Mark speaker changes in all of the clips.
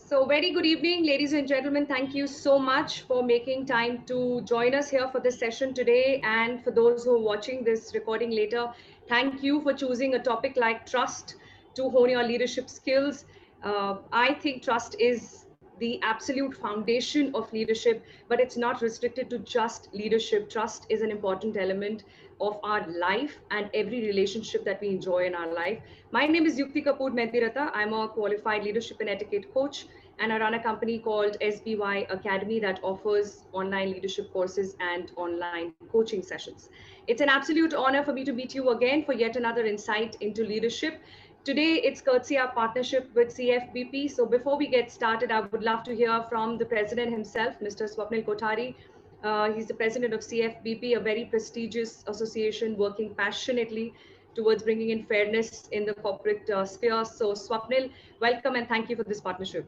Speaker 1: So very good evening, ladies and gentlemen. Thank you so much for making time to join us here for this session today. And for those who are watching this recording later, thank you for choosing a topic like trust to hone your leadership skills. I think trust is the absolute foundation of leadership, but it's not restricted to just leadership. Trust is an important element of our life and every relationship that we enjoy in our life. My name is Yukti Kapoor Mehandiratta. I'm a qualified leadership and etiquette coach, and I run a company called SBY Academy that offers online leadership courses and online coaching sessions. It's an absolute honor for me to meet you again for yet another insight into leadership. Today, it's courtesy our partnership with CFBP. So before we get started, I would love to hear from the president himself, Mr. Swapnil Kothari. He's the president of CFBP, a very prestigious association working passionately towards bringing in fairness in the corporate sphere. So Swapnil, welcome and thank you for this partnership.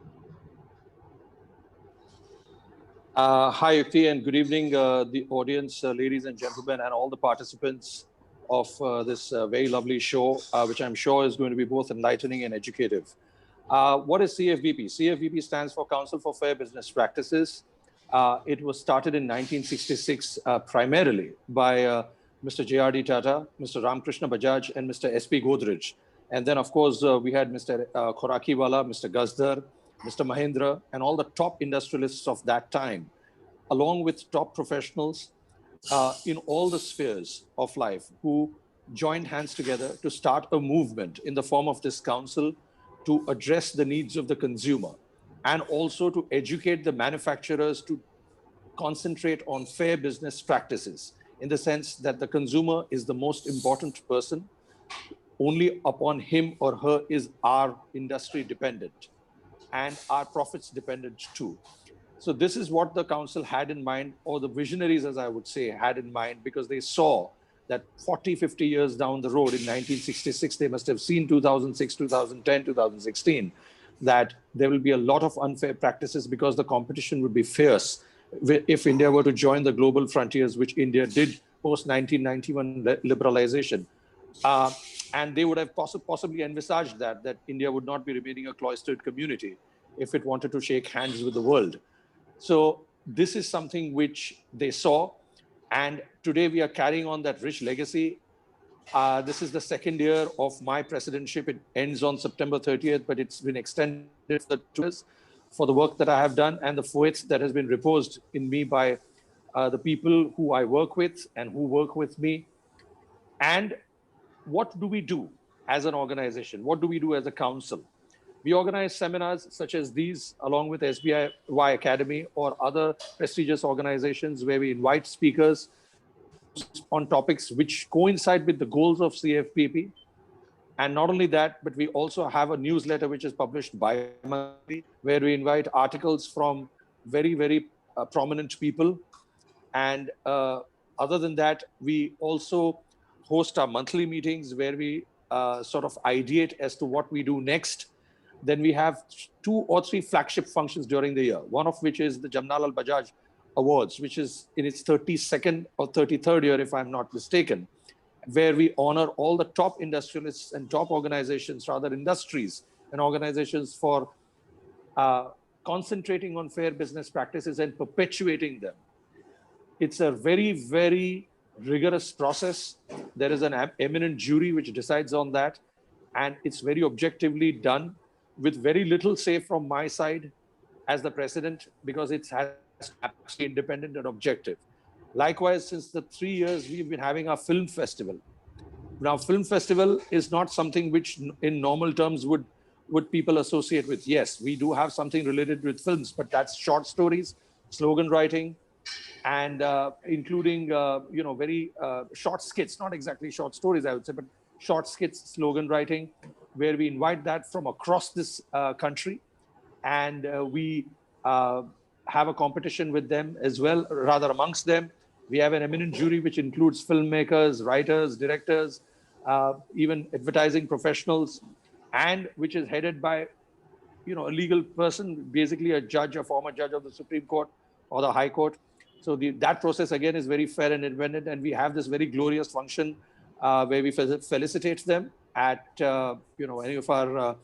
Speaker 2: Hi, Yukti, and good evening, the audience, ladies and gentlemen, and all the participants of this very lovely show, which I'm sure is going to be both enlightening and educative. What is CFBP? CFBP stands for Council for Fair Business Practices. It was started in 1966 primarily by Mr. J.R.D. Tata, Mr. Ramkrishna Bajaj, and Mr. S.P. Godrej. And then, of course, we had Mr. Khorakiwala, Mr. Gazdar, Mr. Mahindra, and all the top industrialists of that time, along with top professionals in all the spheres of life who joined hands together to start a movement in the form of this council to address the needs of the consumer and also to educate the manufacturers to concentrate on fair business practices in the sense that the consumer is the most important person. Only upon him or her is our industry dependent and our profits dependent too. So this is what the council had in mind, or the visionaries, as I would say, had in mind, because they saw that 40, 50 years down the road in 1966, they must have seen 2006, 2010, 2016, that there will be a lot of unfair practices because the competition would be fierce if India were to join the global frontiers, which India did post 1991 liberalization. And they would have possibly envisaged that India would not be remaining a cloistered community if it wanted to shake hands with the world. So this is something which they saw. And today we are carrying on that rich legacy. This is the second year of my presidentship. It ends on September 30th, but it's been extended for 2 years for the work that I have done and the faith that has been reposed in me by the people who I work with and who work with me. And what do we do as an organization? What do we do as a council? We organize seminars such as these, along with SBI Academy or other prestigious organizations where we invite speakers on topics which coincide with the goals of CFPP. And not only that, but we also have a newsletter which is published bi-monthly, where we invite articles from very, very prominent people. And other than that, we also host our monthly meetings where we sort of ideate as to what we do next. Then we have 2 or 3 flagship functions during the year, one of which is the Jamnalal Bajaj Awards, which is in its 32nd or 33rd year, if I'm not mistaken, where we honor all the top industrialists and top organizations, rather industries and organizations for concentrating on fair business practices and perpetuating them. It's a very, very rigorous process. There is an eminent jury which decides on that, and it's very objectively done with very little say from my side as the president, because it has to be absolutely independent and objective. Likewise, since the 3 years we've been having our film festival. Now, film festival is not something which in normal terms would people associate with. Yes, we do have something related with films, but that's short stories, slogan writing, and including, very short skits, not exactly short stories, I would say, but short skits, slogan writing, where we invite that from across this country. And we have a competition with them as well, rather amongst them. We have an eminent jury, which includes filmmakers, writers, directors, even advertising professionals, and which is headed by, a legal person, basically a judge, a former judge of the Supreme Court or the High Court. So that process, again, is very fair and independent. And we have this very glorious function where we felicitate them at any of our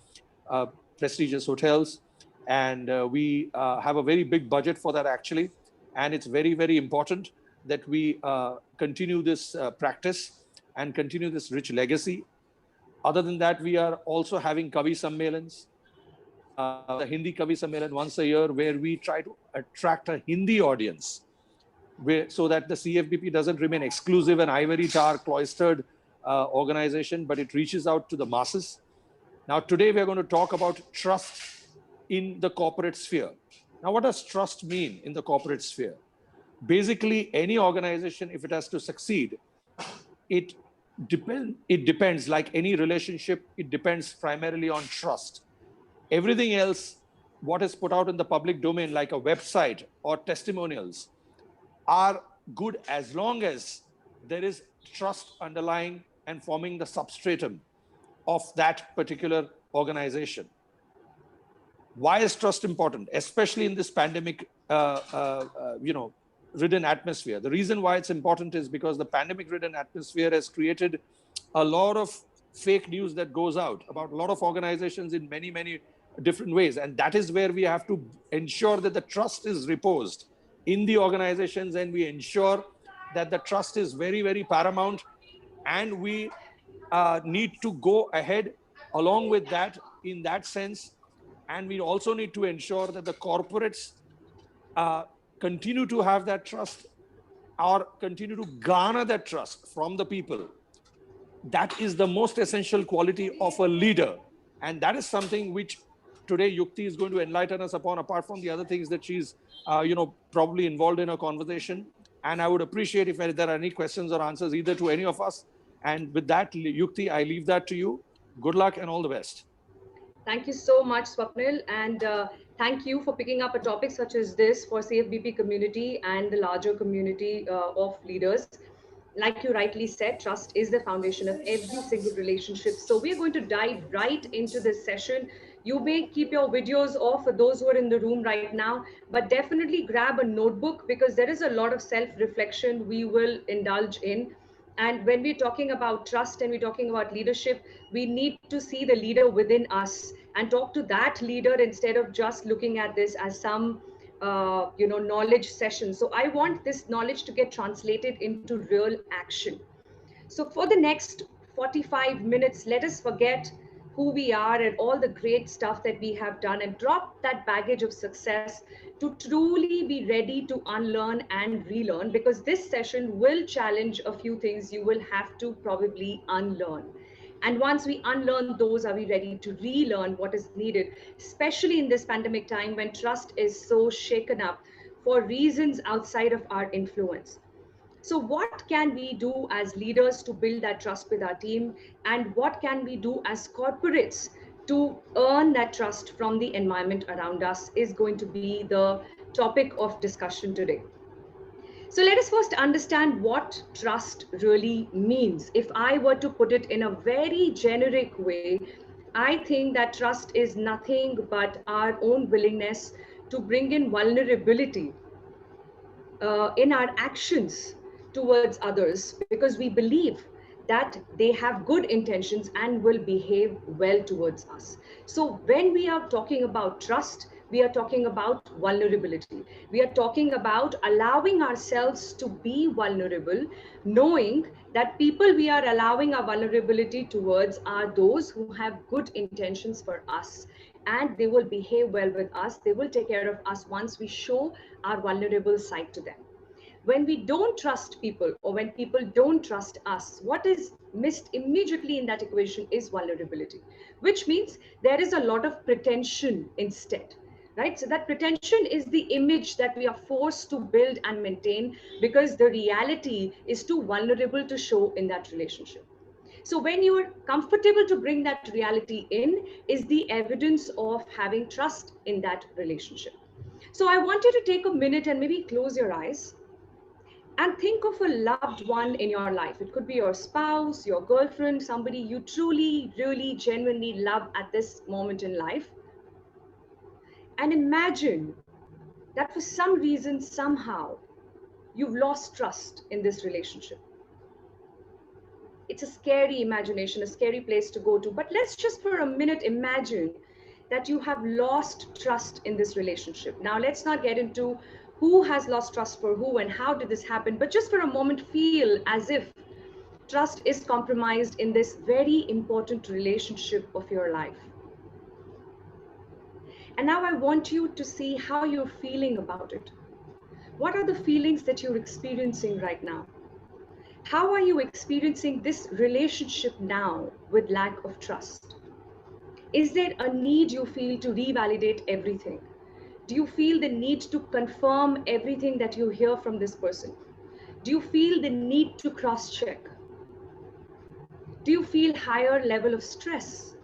Speaker 2: prestigious hotels. And we have a very big budget for that, actually. And it's very, very important that we continue this practice and continue this rich legacy. Other than that, we are also having Kavi Sammelans, the Hindi Kavi Sammelan once a year, where we try to attract a Hindi audience, so that the CFBP doesn't remain exclusive and ivory tower cloistered organization, but it reaches out to the masses. Now, today we are going to talk about trust in the corporate sphere. Now, what does trust mean in the corporate sphere? Basically, any organization, if it has to succeed, it depends, like any relationship, it depends primarily on trust. Everything else, what is put out in the public domain, like a website or testimonials, are good as long as there is trust underlying and forming the substratum of that particular organization. Why is trust important, especially in this pandemic, ridden atmosphere? The reason why it's important is because the pandemic-ridden atmosphere has created a lot of fake news that goes out about a lot of organizations in many, many different ways. And that is where we have to ensure that the trust is reposed in the organizations, and we ensure that the trust is very, very paramount. And we need to go ahead along with that in that sense. And we also need to ensure that the corporates continue to have that trust, or continue to garner that trust from the people. That is the most essential quality of a leader. And that is something which today Yukti is going to enlighten us upon, apart from the other things that she's probably involved in a conversation. And I would appreciate if there are any questions or answers either to any of us. And with that, Yukti, I leave that to you. Good luck and all the best.
Speaker 1: Thank you so much, Swapnil, and thank you for picking up a topic such as this for CFBP community and the larger community of leaders. Like you rightly said, trust is the foundation of every single relationship. So we are going to dive right into this session. You may keep your videos off for those who are in the room right now, but definitely grab a notebook, because there is a lot of self-reflection we will indulge in. And when we're talking about trust and we're talking about leadership, we need to see the leader within us and talk to that leader instead of just looking at this as some knowledge session. So I want this knowledge to get translated into real action. So for the next 45 minutes, let us forget who we are and all the great stuff that we have done, and drop that baggage of success to truly be ready to unlearn and relearn, because this session will challenge a few things you will have to probably unlearn. And once we unlearn those, are we ready to relearn what is needed, especially in this pandemic time when trust is so shaken up for reasons outside of our influence? So what can we do as leaders to build that trust with our team? And what can we do as corporates to earn that trust from the environment around us is going to be the topic of discussion today. So let us first understand what trust really means. If I were to put it in a very generic way, I think that trust is nothing but our own willingness to bring in vulnerability in our actions towards others, because we believe that they have good intentions and will behave well towards us. So when we are talking about trust, we are talking about vulnerability. We are talking about allowing ourselves to be vulnerable, knowing that people we are allowing our vulnerability towards are those who have good intentions for us, and they will behave well with us. They will take care of us once we show our vulnerable side to them. When we don't trust people, or when people don't trust us, what is missed immediately in that equation is vulnerability, which means there is a lot of pretension instead, right? So that pretension is the image that we are forced to build and maintain, because the reality is too vulnerable to show in that relationship. So when you are comfortable to bring that reality in is the evidence of having trust in that relationship. So I want you to take a minute and maybe close your eyes and think of a loved one in your life. It could be your spouse, your girlfriend, somebody you truly, really, genuinely love at this moment in life. And imagine that for some reason, somehow, you've lost trust in this relationship. It's a scary imagination, a scary place to go to. But let's just for a minute imagine that you have lost trust in this relationship. Now, let's not get into who has lost trust for who and how did this happen, but just for a moment feel as if trust is compromised in this very important relationship of your life. And now I want you to see how you're feeling about it. What are the feelings that you're experiencing right now? How are you experiencing this relationship now with lack of trust? Is there a need you feel to revalidate everything? Do you feel the need to confirm everything that you hear from this person? Do you feel the need to cross-check? Do you feel higher level of stress?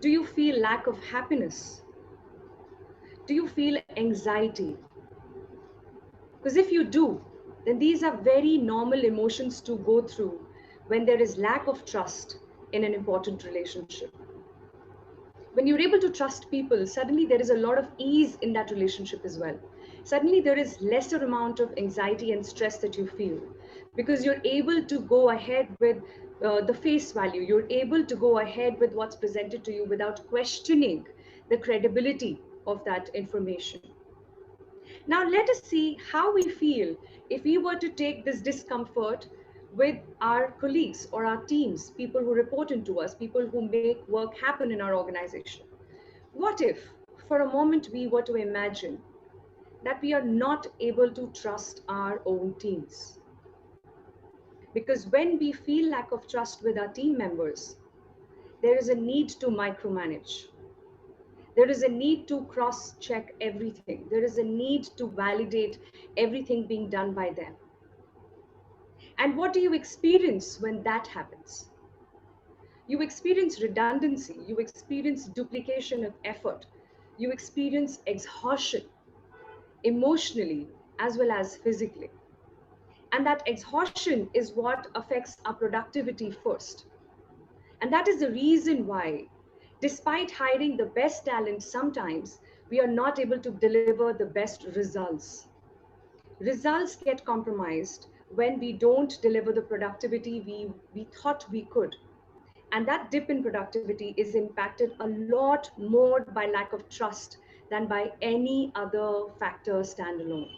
Speaker 1: Do you feel lack of happiness? Do you feel anxiety? Because if you do, then these are very normal emotions to go through when there is lack of trust in an important relationship. When you're able to trust people, suddenly there is a lot of ease in that relationship as well. Suddenly there is lesser amount of anxiety and stress that you feel because you're able to go ahead with the face value. You're able to go ahead with what's presented to you without questioning the credibility of that information. Now let us see how we feel if we were to take this discomfort with our colleagues or our teams, people who report into us, people who make work happen in our organization. What if, for a moment, we were to imagine that we are not able to trust our own teams? Because when we feel lack of trust with our team members, there is a need to micromanage. There is a need to cross-check everything. There is a need to validate everything being done by them. And what do you experience when that happens? You experience redundancy. You experience duplication of effort. You experience exhaustion, emotionally as well as physically. And that exhaustion is what affects our productivity first. And that is the reason why, despite hiring the best talent, sometimes we are not able to deliver the best results. Results get compromised when we don't deliver the productivity we thought we could. And that dip in productivity is impacted a lot more by lack of trust than by any other factor standalone.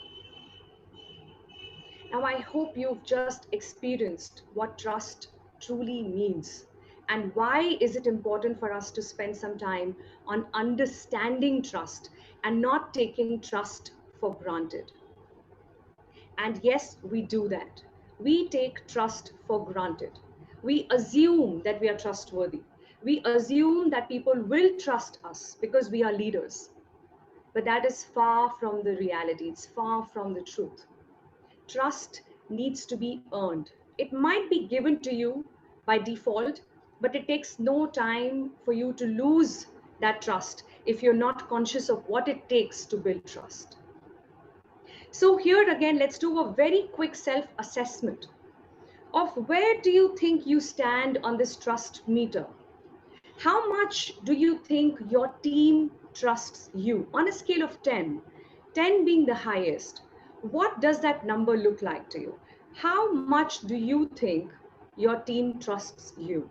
Speaker 1: Now, I hope you've just experienced what trust truly means and why is it important for us to spend some time on understanding trust and not taking trust for granted. And yes, we do that. We take trust for granted. We assume that we are trustworthy. We assume that people will trust us because we are leaders. But that is far from the reality. It's far from the truth. Trust needs to be earned. It might be given to you by default, but it takes no time for you to lose that trust if you're not conscious of what it takes to build trust. So here again, let's do a very quick self-assessment of where do you think you stand on this trust meter? How much do you think your team trusts you? On a scale of 10, 10 being the highest, what does that number look like to you? How much do you think your team trusts you?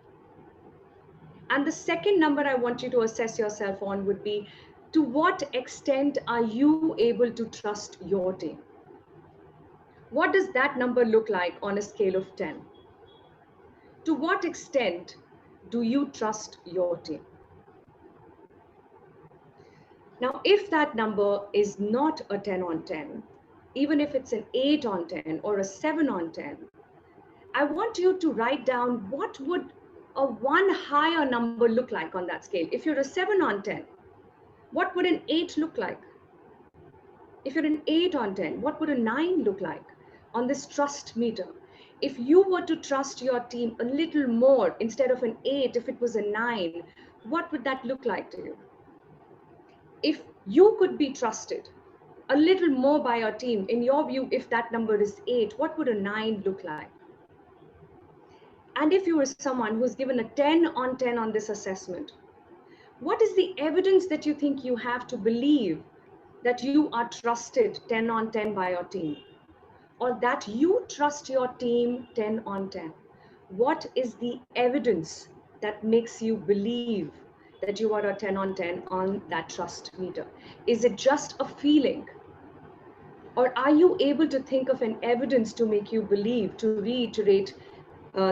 Speaker 1: And the second number I want you to assess yourself on would be, to what extent are you able to trust your team? What does that number look like on a scale of 10? To what extent do you trust your team? Now, if that number is not a 10 on 10, even if it's an 8 on 10 or a 7 on 10, I want you to write down what would a one higher number look like on that scale. If you're a 7 on 10, what would an 8 look like? If you're an 8 on 10, what would a 9 look like on this trust meter? If you were to trust your team a little more instead of an 8, if it was a 9, what would that look like to you? If you could be trusted a little more by your team, in your view, if that number is 8, what would a 9 look like? And if you were someone who's given a 10 on 10 on this assessment, what is the evidence that you think you have to believe that you are trusted 10 on 10 by your team? Or that you trust your team 10 on 10? What is the evidence that makes you believe that you are a 10 on 10 on that trust meter? Is it just a feeling? Or are you able to think of an evidence to make you believe, to reiterate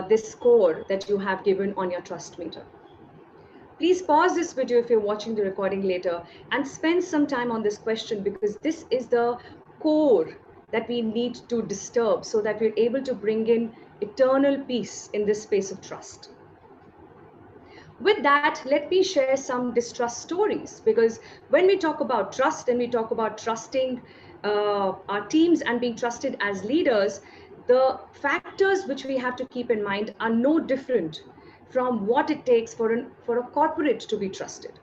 Speaker 1: this score that you have given on your trust meter? Please pause this video if you're watching the recording later and spend some time on this question, because this is the core that we need to disturb so that we're able to bring in eternal peace in this space of trust. With that, let me share some distrust stories, because when we talk about trust and we talk about trusting our teams and being trusted as leaders, the factors which we have to keep in mind are no different from what it takes for a corporate to be trusted.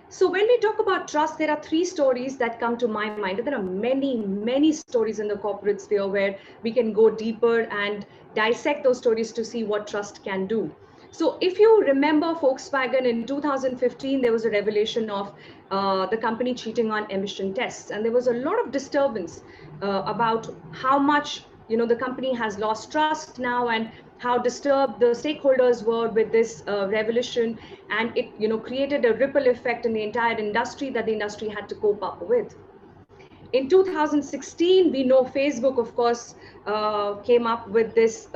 Speaker 1: So when we talk about trust, there are three stories that come to my mind. There are many, many stories in the corporate sphere where we can go deeper and dissect those stories to see what trust can do. So if you remember Volkswagen in 2015, there was a revelation of the company cheating on emission tests. And there was a lot of disturbance about how much the company has lost trust now, and how disturbed the stakeholders were with this revolution, and it created a ripple effect in the entire industry that the industry had to cope up with. In 2016, we know Facebook, of course, came up with this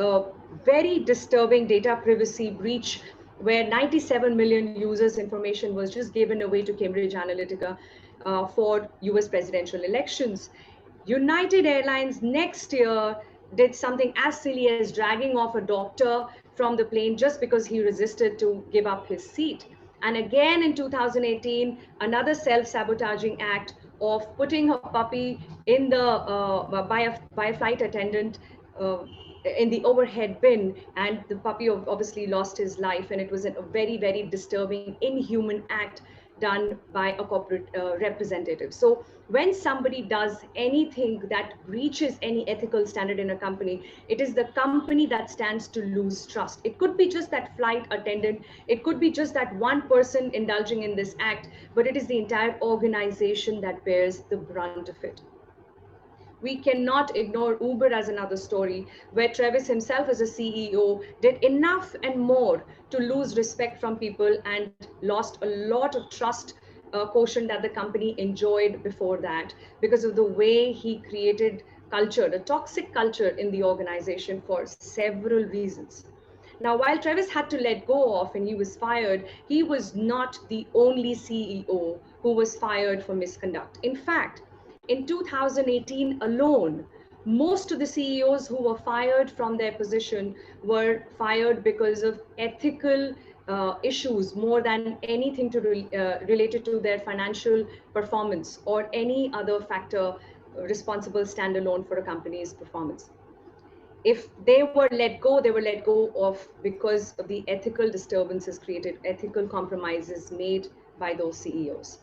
Speaker 1: very disturbing data privacy breach, where 97 million users' information was just given away to Cambridge Analytica for US presidential elections. United Airlines next year did something as silly as dragging off a doctor from the plane just because he resisted to give up his seat. And again in 2018, another self-sabotaging act of putting her puppy in the by a flight attendant in the overhead bin, and the puppy obviously lost his life, and it was a very, very disturbing, inhuman act done by a corporate representative. So when somebody does anything that breaches any ethical standard in a company, it is the company that stands to lose trust. It could be just that flight attendant, it could be just that one person indulging in this act, but it is the entire organization that bears the brunt of it. We cannot ignore Uber as another story, where Travis himself as a CEO did enough and more to lose respect from people and lost a lot of trust quotient that the company enjoyed before that, because of the way he created culture, the toxic culture in the organization, for several reasons. Now, while Travis had to let go of and he was fired, he was not the only CEO who was fired for misconduct. In fact, in 2018 alone, most of the CEOs who were fired from their position were fired because of ethical issues more than anything related to their financial performance or any other factor responsible standalone for a company's performance. If they were let go, they were let go of because of the ethical disturbances created, ethical compromises made by those CEOs.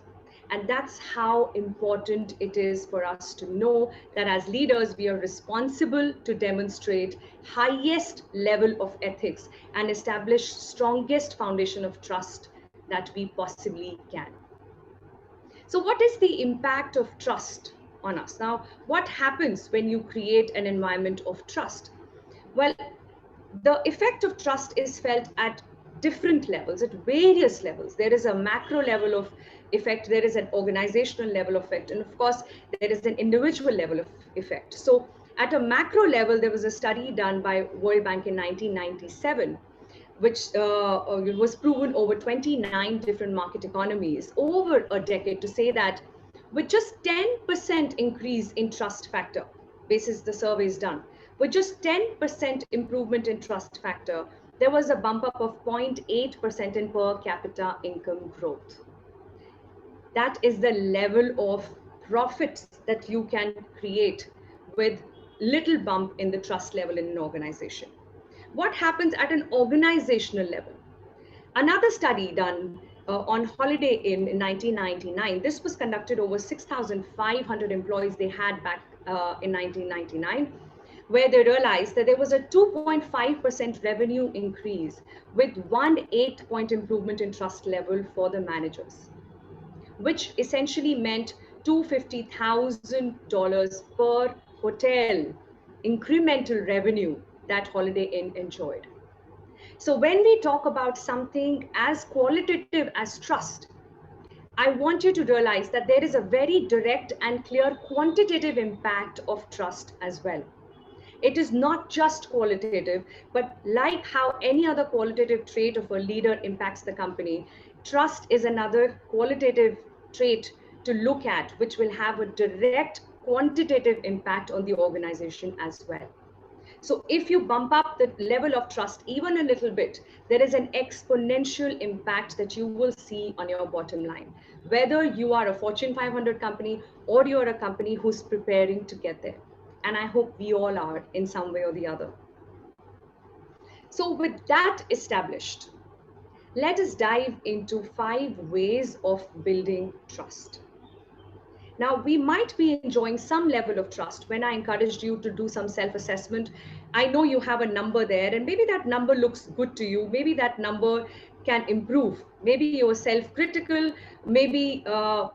Speaker 1: And that's how important it is for us to know that as leaders, we are responsible to demonstrate highest level of ethics and establish strongest foundation of trust that we possibly can. So what is the impact of trust on us? Now, what happens when you create an environment of trust? Well, the effect of trust is felt at different levels, at various levels. There is a macro level of effect, there is an organizational level of effect, and of course, there is an individual level of effect. So at a macro level, there was a study done by World Bank in 1997, which was proven over 29 different market economies over a decade, to say that with just 10% increase in trust factor, basis the surveys done, with just 10% improvement in trust factor, there was a bump up of 0.8% in per capita income growth. That is the level of profits that you can create with little bump in the trust level in an organization. What happens at an organizational level? Another study done on Holiday Inn in 1999, this was conducted over 6,500 employees they had back in 1999, where they realized that there was a 2.5% revenue increase with 1 8-point improvement in trust level for the managers, which essentially meant $250,000 per hotel incremental revenue that Holiday Inn enjoyed. So when we talk about something as qualitative as trust, I want you to realize that there is a very direct and clear quantitative impact of trust as well. It is not just qualitative, but like how any other qualitative trait of a leader impacts the company, trust is another qualitative trait to look at, which will have a direct quantitative impact on the organization as well. So if you bump up the level of trust even a little bit, there is an exponential impact that you will see on your bottom line, whether you are a Fortune 500 company or you're a company who's preparing to get there. And I hope we all are in some way or the other. So with that established, let us dive into 5 ways of building trust. Now, we might be enjoying some level of trust. When I encouraged you to do some self-assessment, I know you have a number there, and maybe that number looks good to you. Maybe that number can improve. Maybe you're self-critical. Maybe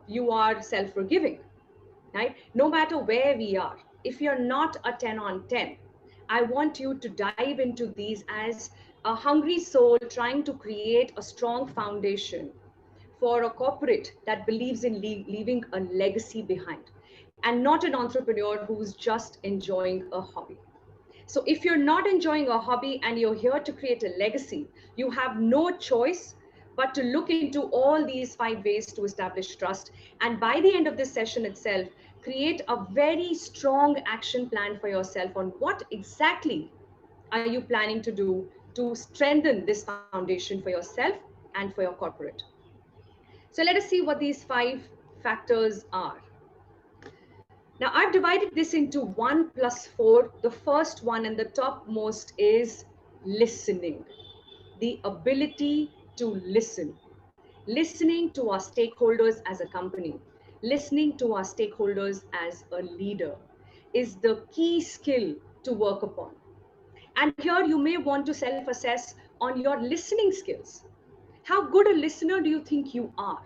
Speaker 1: you are self-forgiving, right? No matter where we are, if you're not a 10 on 10, I want you to dive into these as a hungry soul trying to create a strong foundation for a corporate that believes in leaving a legacy behind, and not an entrepreneur who's just enjoying a hobby. So if you're not enjoying a hobby and you're here to create a legacy, you have no choice but to look into all these 5 ways to establish trust. And by the end of this session itself, create a very strong action plan for yourself on what exactly are you planning to do to strengthen this foundation for yourself and for your corporate. So let us see what these 5 factors are. Now I've divided this into 1 plus 4. The first one and the topmost is listening. The ability to listen. Listening to our stakeholders as a company, listening to our stakeholders as a leader is the key skill to work upon. And here you may want to self-assess on your listening skills. How good a listener do you think you are?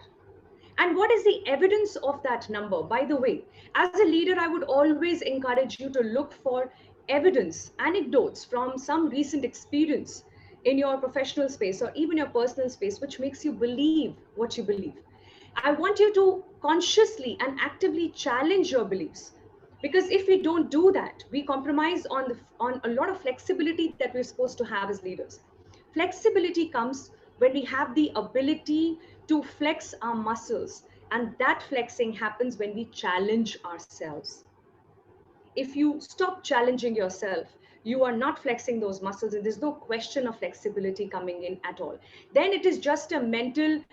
Speaker 1: And what is the evidence of that number? By the way, as a leader, I would always encourage you to look for evidence, anecdotes from some recent experience in your professional space or even your personal space, which makes you believe what you believe. I want you to consciously and actively challenge your beliefs. Because if we don't do that, we compromise on a lot of flexibility that we're supposed to have as leaders. Flexibility comes when we have the ability to flex our muscles, and that flexing happens when we challenge ourselves. If you stop challenging yourself, you are not flexing those muscles, and there's no question of flexibility coming in at all. Then it is just a mental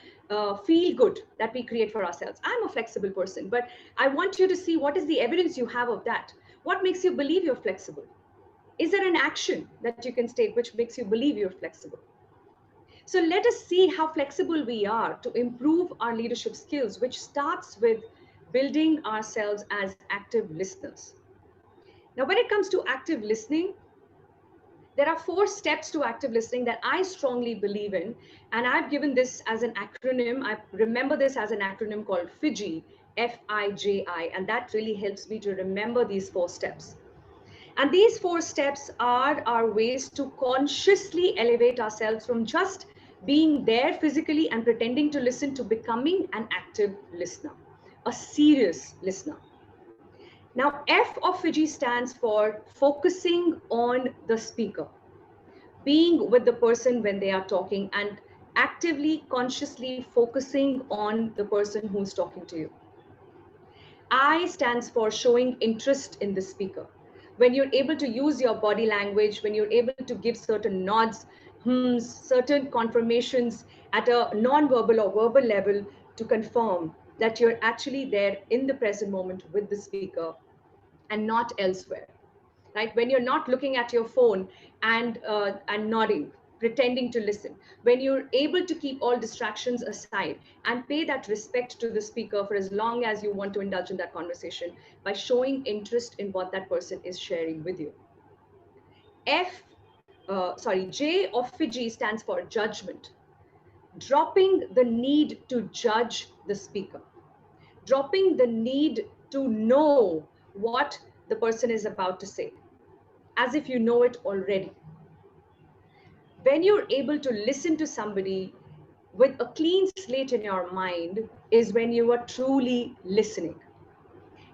Speaker 1: feel good that we create for ourselves. I'm a flexible person, but I want you to see what is the evidence you have of that. What makes you believe you're flexible? Is there an action that you can state which makes you believe you're flexible? So let us see how flexible we are to improve our leadership skills, which starts with building ourselves as active listeners. Now, when it comes to active listening, there are 4 steps to active listening that I strongly believe in. And I've given this as an acronym. I remember this as an acronym called FIJI, F-I-J-I. And that really helps me to remember these 4 steps. And these 4 steps are our ways to consciously elevate ourselves from just being there physically and pretending to listen to becoming an active listener, a serious listener. Now, F of Fiji stands for focusing on the speaker, being with the person when they are talking and actively, consciously focusing on the person who's talking to you. I stands for showing interest in the speaker. When you're able to use your body language, when you're able to give certain nods, certain confirmations at a non-verbal or verbal level to confirm that you're actually there in the present moment with the speaker and not elsewhere, right? When you're not looking at your phone and nodding, pretending to listen, when you're able to keep all distractions aside and pay that respect to the speaker for as long as you want to indulge in that conversation by showing interest in what that person is sharing with you. J of Fiji stands for judgment, dropping the need to judge the speaker, dropping the need to know what the person is about to say, as if you know it already. When you're able to listen to somebody with a clean slate in your mind is when you are truly listening.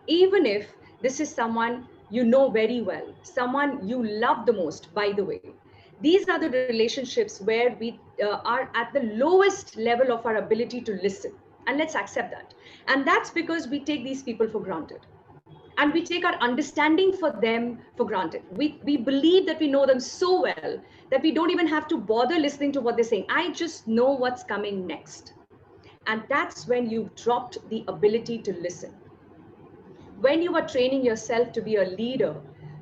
Speaker 1: Even if this is someone you know very well, someone you love the most, by the way. These are the relationships where we are at the lowest level of our ability to listen. And let's accept that. And that's because we take these people for granted. And we take our understanding for them for granted. We believe that we know them so well that we don't even have to bother listening to what they're saying. I just know what's coming next. And that's when you've dropped the ability to listen. When you are training yourself to be a leader,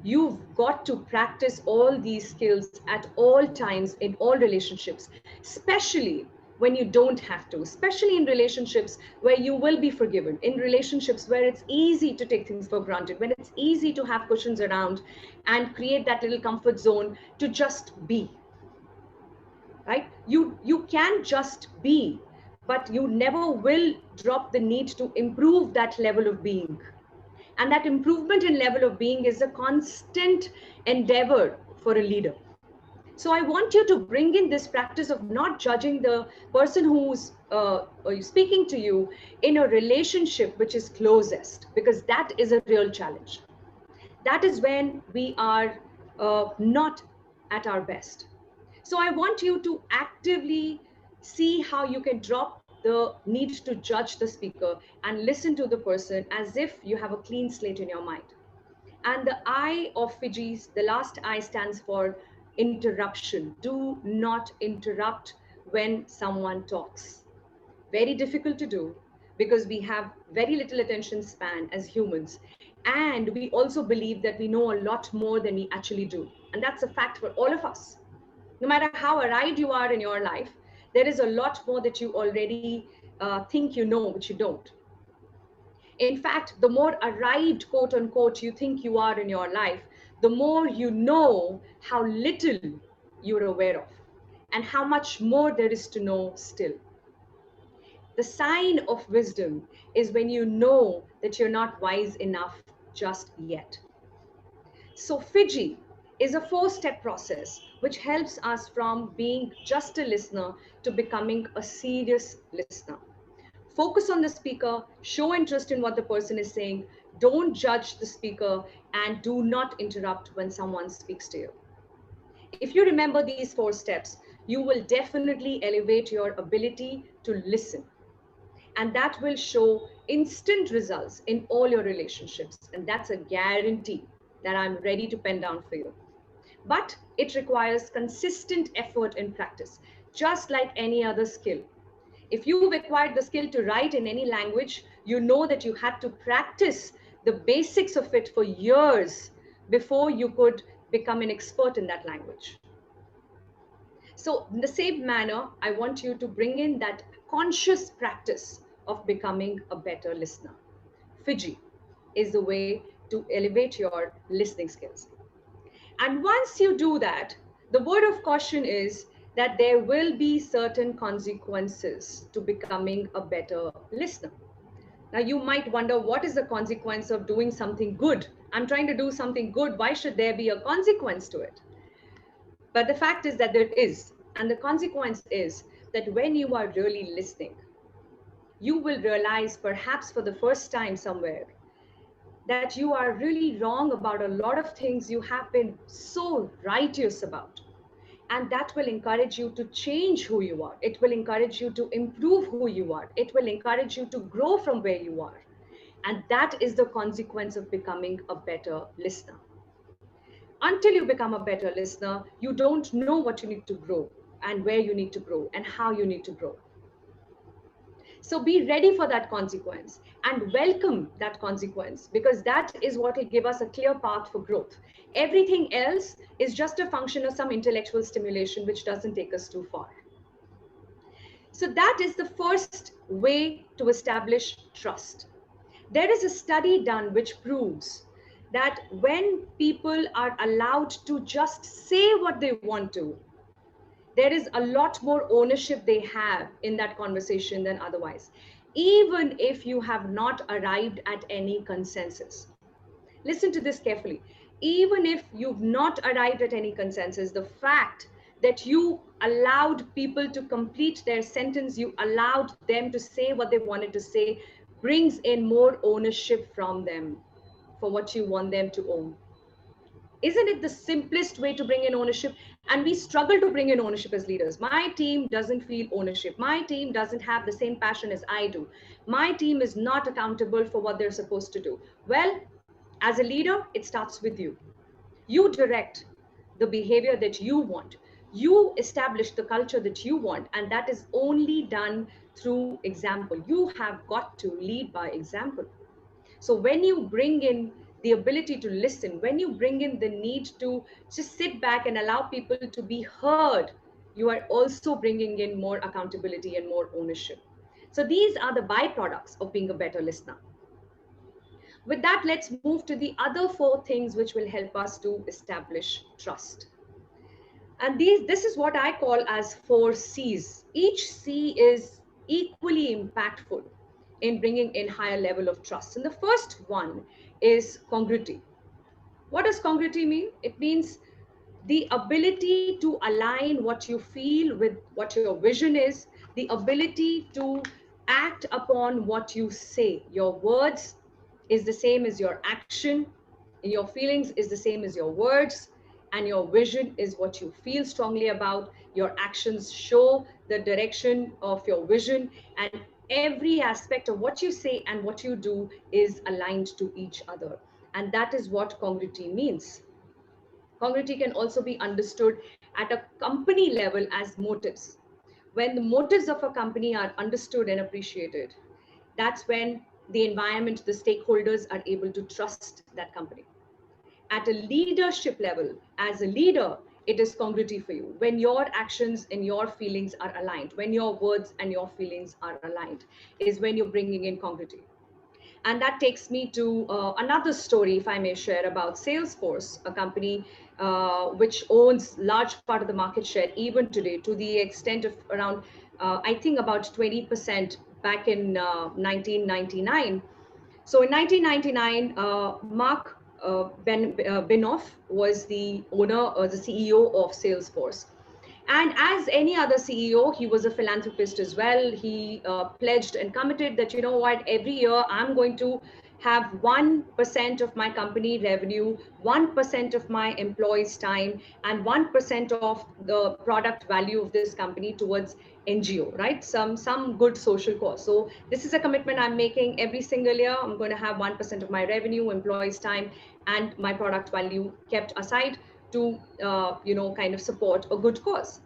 Speaker 1: you've got to practice all these skills at all times in all relationships, especially when you don't have to, especially in relationships where you will be forgiven, in relationships where it's easy to take things for granted, when it's easy to have cushions around and create that little comfort zone to just be. Right? You can just be, but you never will drop the need to improve that level of being. And that improvement in level of being is a constant endeavor for a leader. So I want you to bring in this practice of not judging the person who's speaking to you in a relationship which is closest, because that is a real challenge. That is when we are not at our best. So I want you to actively see how you can drop the need to judge the speaker and listen to the person as if you have a clean slate in your mind. And the I of Fiji's, the last I stands for interruption. Do not interrupt when someone talks. Very difficult to do because we have very little attention span as humans. And we also believe that we know a lot more than we actually do. And that's a fact for all of us. No matter how arrived you are in your life, there is a lot more that you already think you know, which you don't. In fact, the more arrived, quote unquote, you think you are in your life, the more you know how little you're aware of and how much more there is to know still. The sign of wisdom is when you know that you're not wise enough just yet. So Fiji is a 4-step process which helps us from being just a listener to becoming a serious listener. Focus on the speaker, show interest in what the person is saying, don't judge the speaker, and do not interrupt when someone speaks to you. If you remember these 4 steps, you will definitely elevate your ability to listen. And that will show instant results in all your relationships. And that's a guarantee that I'm ready to pen down for you. But it requires consistent effort and practice, just like any other skill. If you've acquired the skill to write in any language, you know that you had to practice the basics of it for years before you could become an expert in that language. So in the same manner, I want you to bring in that conscious practice of becoming a better listener. Fiji is the way to elevate your listening skills. And once you do that, the word of caution is that there will be certain consequences to becoming a better listener. Now, you might wonder, what is the consequence of doing something good? I'm trying to do something good. Why should there be a consequence to it? But the fact is that there is. And the consequence is that when you are really listening, you will realize, perhaps for the first time somewhere, that you are really wrong about a lot of things you have been so righteous about. And that will encourage you to change who you are. It will encourage you to improve who you are. It will encourage you to grow from where you are. And that is the consequence of becoming a better listener. Until you become a better listener, you don't know what you need to grow and where you need to grow and how you need to grow. So be ready for that consequence and welcome that consequence, because that is what will give us a clear path for growth. Everything else is just a function of some intellectual stimulation which doesn't take us too far. So that is the first way to establish trust. There is a study done which proves that when people are allowed to just say what they want to, there is a lot more ownership they have in that conversation than otherwise, even if you have not arrived at any consensus. Listen to this carefully. Even if you've not arrived at any consensus, the fact that you allowed people to complete their sentence, you allowed them to say what they wanted to say, brings in more ownership from them for what you want them to own. Isn't it the simplest way to bring in ownership? And we struggle to bring in ownership as leaders. My team doesn't feel ownership. My team doesn't have the same passion as I do. My team is not accountable for what they're supposed to do. Well, as a leader, it starts with you. You direct the behavior that you want. You establish the culture that you want, and that is only done through example. You have got to lead by example. So when you bring in the ability to listen, when you bring in the need to just sit back and allow people to be heard, you are also bringing in more accountability and more ownership. So these are the byproducts of being a better listener. With that, let's move to the other four things which will help us to establish trust. And this is what I call as 4 C's. Each C is equally impactful in bringing in higher level of trust. And the first one is congruity. What does congruity mean? It means the ability to align what you feel with what your vision is, the ability to act upon what you say. Your words is the same as your action, your feelings is the same as your words, and your vision is what you feel strongly about. Your actions show the direction of your vision, and every aspect of what you say and what you do is aligned to each other. And that is what congruity means. Congruity can also be understood at a company level as motives. When the motives of a company are understood and appreciated, that's when the environment, the stakeholders are able to trust that company. At a leadership level, as a leader, it is congruity for you. When your actions and your feelings are aligned, when your words and your feelings are aligned, is when you're bringing in congruity. And that takes me to another story, if I may share, about Salesforce, a company which owns large part of the market share even today, to the extent of around, I think about 20% back in 1999. So in 1999, Mark Benioff was the owner or the CEO of Salesforce. And as any other CEO, he was a philanthropist as well. He pledged and committed that, you know what, every year I'm going to have 1% of my company revenue, 1% of my employees' time, and 1% of the product value of this company towards NGO, right? Some good social cause. So this is a commitment I'm making every single year. I'm going to have 1% of my revenue, employees' time, and my product value kept aside to kind of support a good cause.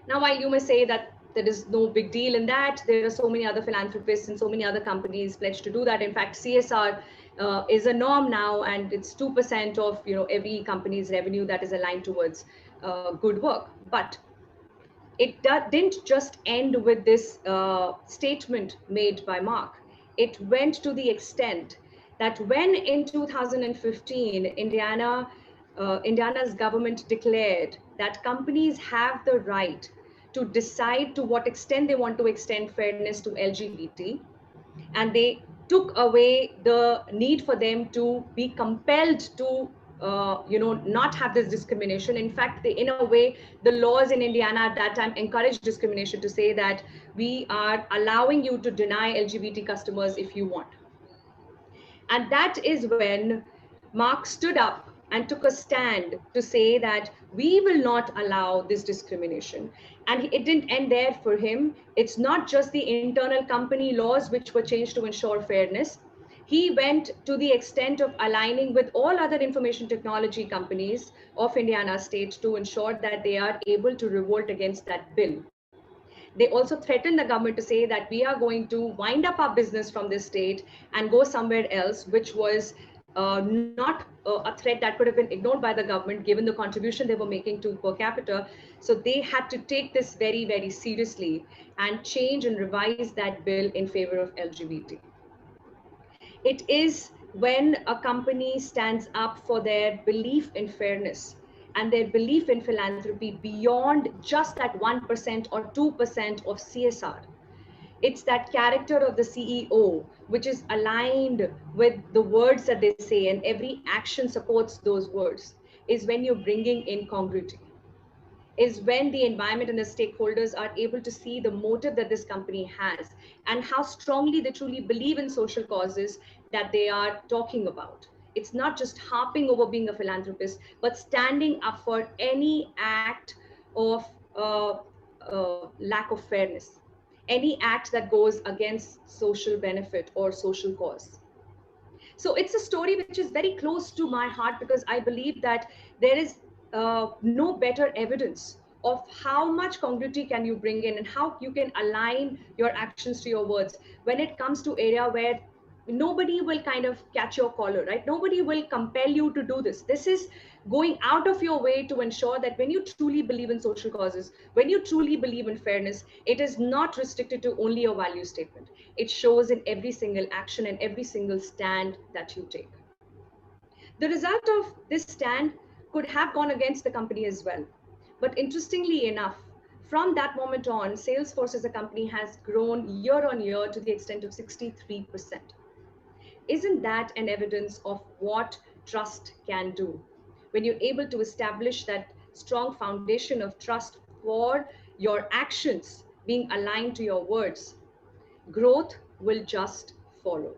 Speaker 1: Now, while you may say that there is no big deal in that, there are so many other philanthropists and so many other companies pledged to do that. In fact, CSR is a norm now, and it's 2% of every company's revenue that is aligned towards good work. But it didn't just end with this statement made by Mark. It went to the extent that when in 2015, Indiana's government declared that companies have the right to decide to what extent they want to extend fairness to LGBT, and they took away the need for them to be compelled to not have this discrimination. In fact, in a way, the laws in Indiana at that time encouraged discrimination, to say that we are allowing you to deny LGBT customers if you want. And that is when Mark stood up and took a stand to say that we will not allow this discrimination. And it didn't end there for him. It's not just the internal company laws which were changed to ensure fairness. He went to the extent of aligning with all other information technology companies of Indiana state to ensure that they are able to revolt against that bill. They also threatened the government to say that we are going to wind up our business from this state and go somewhere else, which was not a threat that could have been ignored by the government given the contribution they were making to per capita. So they had to take this very, very seriously and change and revise that bill in favor of LGBT. It is when a company stands up for their belief in fairness and their belief in philanthropy beyond just that 1% or 2% of CSR. It's that character of the CEO, which is aligned with the words that they say, and every action supports those words, is when you're bringing in congruity. is when the environment and the stakeholders are able to see the motive that this company has and how strongly they truly believe in social causes that they are talking about. It's not just harping over being a philanthropist, but standing up for any act of lack of fairness, any act that goes against social benefit or social cause. So it's a story which is very close to my heart because I believe that there is no better evidence of how much congruity can you bring in and how you can align your actions to your words when it comes to area where nobody will kind of catch your collar, right? Nobody will compel you to do this. This is going out of your way to ensure that when you truly believe in social causes, when you truly believe in fairness, it is not restricted to only a value statement. It shows in every single action and every single stand that you take. The result of this stand could have gone against the company as well. But interestingly enough, from that moment on, Salesforce as a company has grown year on year to the extent of 63%. Isn't that an evidence of what trust can do? When you're able to establish that strong foundation of trust for your actions being aligned to your words, growth will just follow.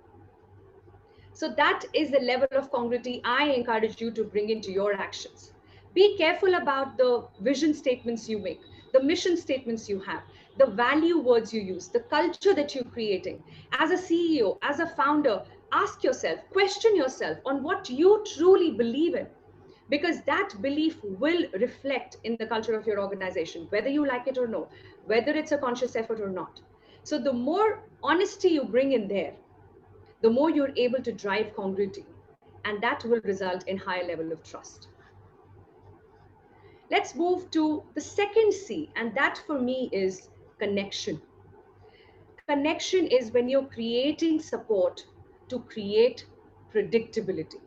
Speaker 1: So that is the level of congruity I encourage you to bring into your actions. Be careful about the vision statements you make, the mission statements you have, the value words you use, the culture that you're creating. As a CEO, as a founder, ask yourself, question yourself on what you truly believe in, because that belief will reflect in the culture of your organization, whether you like it or no, whether it's a conscious effort or not. So the more honesty you bring in there, the more you're able to drive congruity, and that will result in higher level of trust. Let's move to the second C, and that for me is connection. Connection is when you're creating support to create predictability.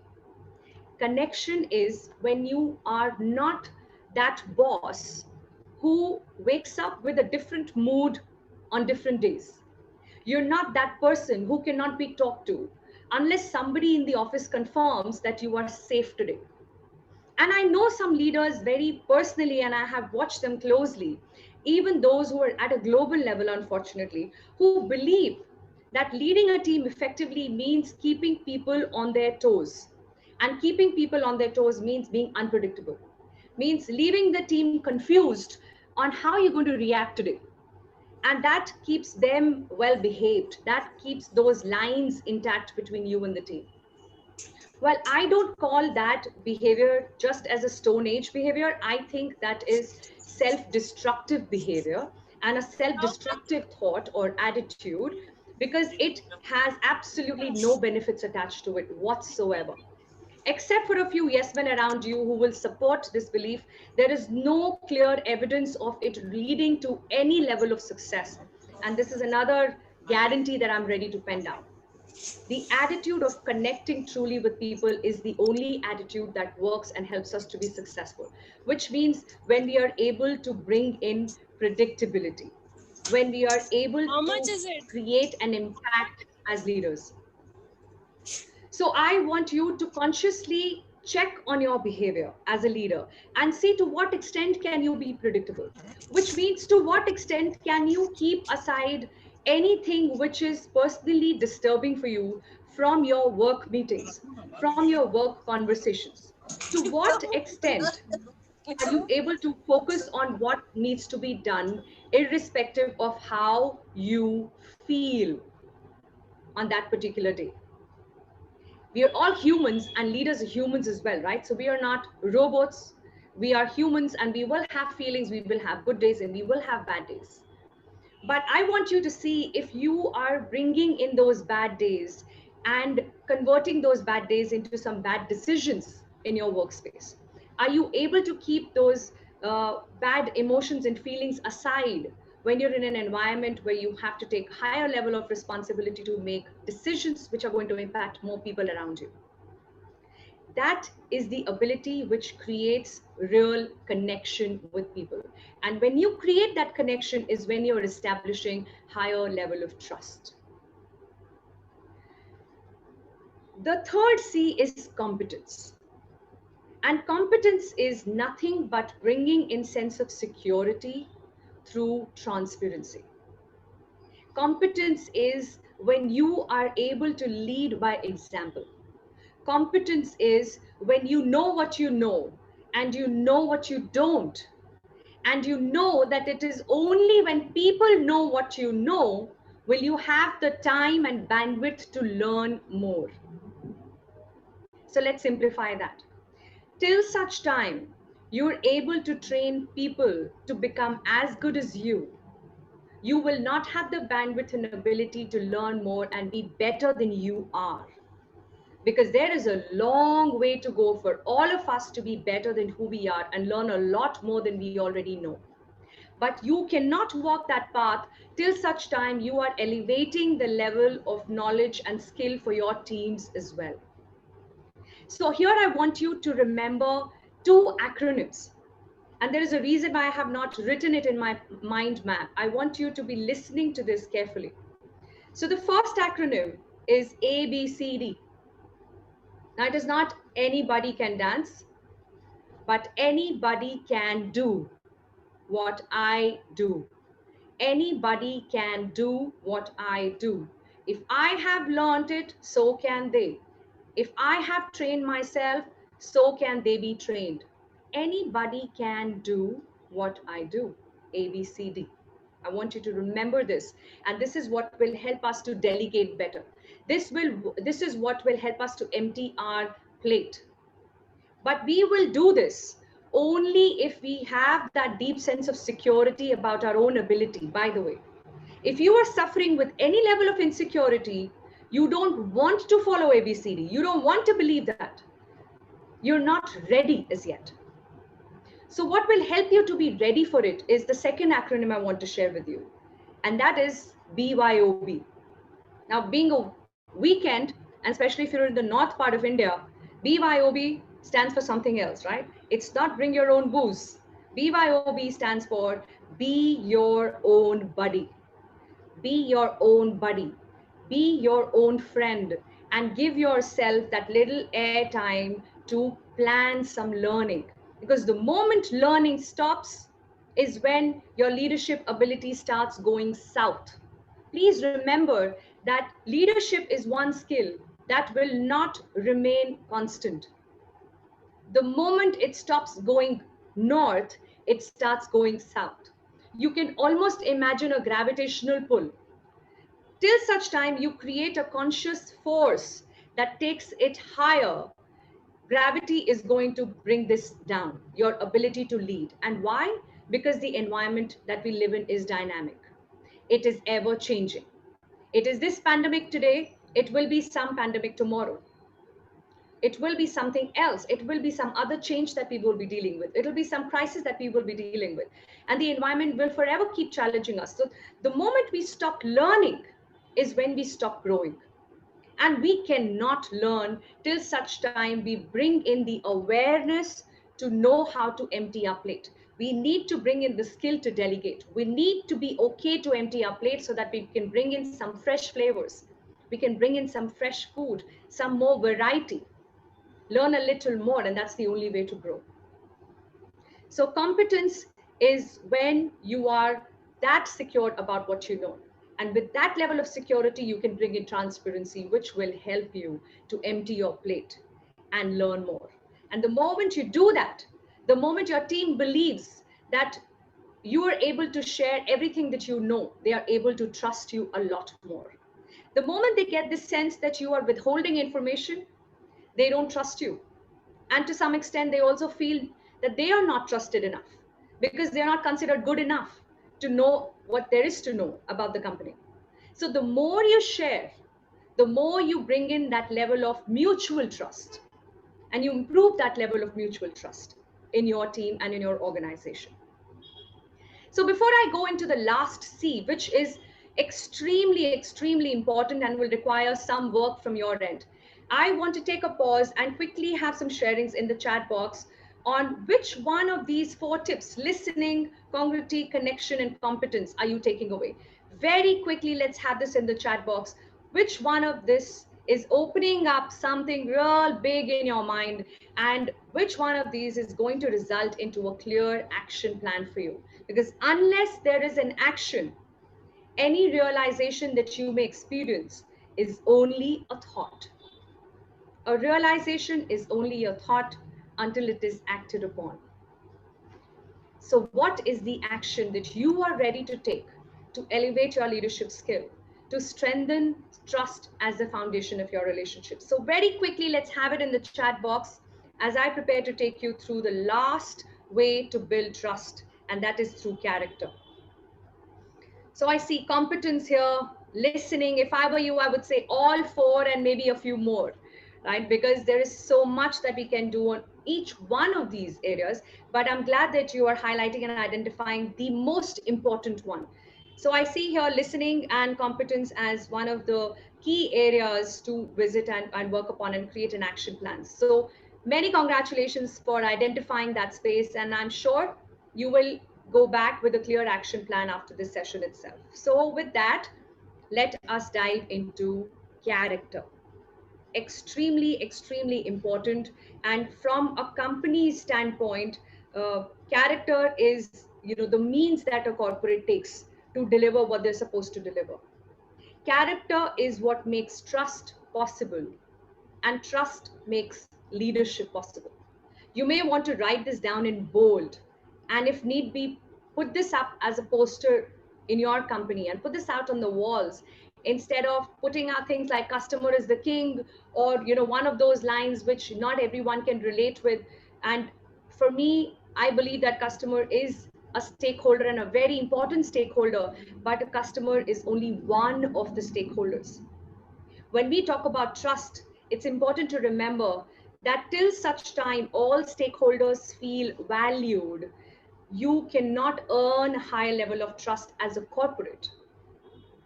Speaker 1: Connection is when you are not that boss who wakes up with a different mood on different days. You're not that person who cannot be talked to unless somebody in the office confirms that you are safe today. And I know some leaders very personally, and I have watched them closely, even those who are at a global level, unfortunately, who believe that leading a team effectively means keeping people on their toes. And keeping people on their toes means being unpredictable, means leaving the team confused on how you're going to react today. And that keeps them well behaved. That keeps those lines intact between you and the team. Well, I don't call that behavior just as a Stone Age behavior. I think that is self-destructive behavior and a self-destructive thought or attitude, because it has absolutely no benefits attached to it whatsoever. Except for a few yes men around you who will support this belief, there is no clear evidence of it leading to any level of success. And this is another guarantee that I'm ready to pen down. The attitude of connecting truly with people is the only attitude that works and helps us to be successful, which means when we are able to bring in predictability, when we are able to create an impact as leaders. So I want you to consciously check on your behavior as a leader and see to what extent can you be predictable, which means to what extent can you keep aside anything which is personally disturbing for you from your work meetings, from your work conversations. To what extent are you able to focus on what needs to be done irrespective of how you feel on that particular day? We are all humans, and leaders are humans as well, right? So we are not robots. We are humans, and we will have feelings. We will have good days and we will have bad days. But I want you to see if you are bringing in those bad days and converting those bad days into some bad decisions in your workspace. Are you able to keep those bad emotions and feelings aside when you're in an environment where you have to take higher level of responsibility to make decisions which are going to impact more people around you? That is the ability which creates real connection with people. And when you create that connection is when you're establishing higher level of trust. The third C is competence. And competence is nothing but bringing in sense of security through transparency. Competence is when you are able to lead by example. Competence is when you know what you know and you know what you don't. And you know that it is only when people know what you know will you have the time and bandwidth to learn more. So let's simplify that. Till such time you're able to train people to become as good as you will not have the bandwidth and ability to learn more and be better than you are. Because there is a long way to go for all of us to be better than who we are and learn a lot more than we already know. But you cannot walk that path till such time you are elevating the level of knowledge and skill for your teams as well. So here I want you to remember two acronyms. And there is a reason why I have not written it in my mind map. I want you to be listening to this carefully. So the first acronym is ABCD. Now it is not anybody can dance, but anybody can do what I do. Anybody can do what I do. If I have learned it, so can they. If I have trained myself, so can they be trained. Anybody can do what I do. A, B, C, D. I want you to remember this. And this is what will help us to delegate better. This is what will help us to empty our plate. But we will do this only if we have that deep sense of security about our own ability, by the way. If you are suffering with any level of insecurity, you don't want to follow ABCD. You don't want to believe that. You're not ready as yet. So what will help you to be ready for it is the second acronym I want to share with you. And that is BYOB. Now, being a weekend, and especially if you're in the north part of India, BYOB stands for something else, right? It's not bring your own booze. BYOB stands for be your own buddy. Be your own buddy. Be your own friend and give yourself that little airtime to plan some learning. Because the moment learning stops is when your leadership ability starts going south. Please remember that leadership is one skill that will not remain constant. The moment it stops going north, it starts going south. You can almost imagine a gravitational pull. Till such time you create a conscious force that takes it higher, gravity is going to bring this down, your ability to lead. And why? Because the environment that we live in is dynamic. It is ever changing. It is this pandemic today, it will be some pandemic tomorrow. It will be something else. It will be some other change that we will be dealing with. It will be some crisis that we will be dealing with. And the environment will forever keep challenging us. So the moment we stop learning is when we stop growing. And we cannot learn till such time we bring in the awareness to know how to empty our plate. We need to bring in the skill to delegate. We need to be okay to empty our plate so that we can bring in some fresh flavors. We can bring in some fresh food, some more variety. Learn a little more, and that's the only way to grow. So competence is when you are that secure about what you know. And with that level of security, you can bring in transparency, which will help you to empty your plate and learn more. And the moment you do that, the moment your team believes that you are able to share everything that you know, they are able to trust you a lot more. The moment they get the sense that you are withholding information, they don't trust you. And to some extent, they also feel that they are not trusted enough because they are not considered good enough to know what there is to know about the company. So the more you share, the more you bring in that level of mutual trust and you improve that level of mutual trust in your team and in your organization. So before I go into the last C, which is extremely, extremely important and will require some work from your end, I want to take a pause and quickly have some sharings in the chat box on which one of these four tips, listening, congruity, connection, and competence, are you taking away? Very quickly, let's have this in the chat box. Which one of this is opening up something real big in your mind and which one of these is going to result into a clear action plan for you. Because unless there is an action, any realization that you may experience is only a thought. A realization is only a thought until it is acted upon. So what is the action that you are ready to take to elevate your leadership skill, to strengthen trust as the foundation of your relationship? So very quickly, let's have it in the chat box as I prepare to take you through the last way to build trust, and that is through character. So I see competence here, listening. If I were you, I would say all four and maybe a few more, right? Because there is so much that we can do on each one of these areas. But I'm glad that you are highlighting and identifying the most important one. So I see here listening and competence as one of the key areas to visit and work upon and create an action plan. So many congratulations for identifying that space. And I'm sure you will go back with a clear action plan after this session itself. So with that, let us dive into character. Extremely, extremely important. And from a company's standpoint, character is, the means that a corporate takes to deliver what they're supposed to deliver. Character is what makes trust possible, and trust makes leadership possible. You may want to write this down in bold, and if need be, put this up as a poster in your company and put this out on the walls instead of putting out things like customer is the king, or one of those lines which not everyone can relate with. And for me, I believe that customer is a stakeholder and a very important stakeholder, but a customer is only one of the stakeholders. When we talk about trust, it's important to remember that till such time all stakeholders feel valued, you cannot earn a high level of trust as a corporate.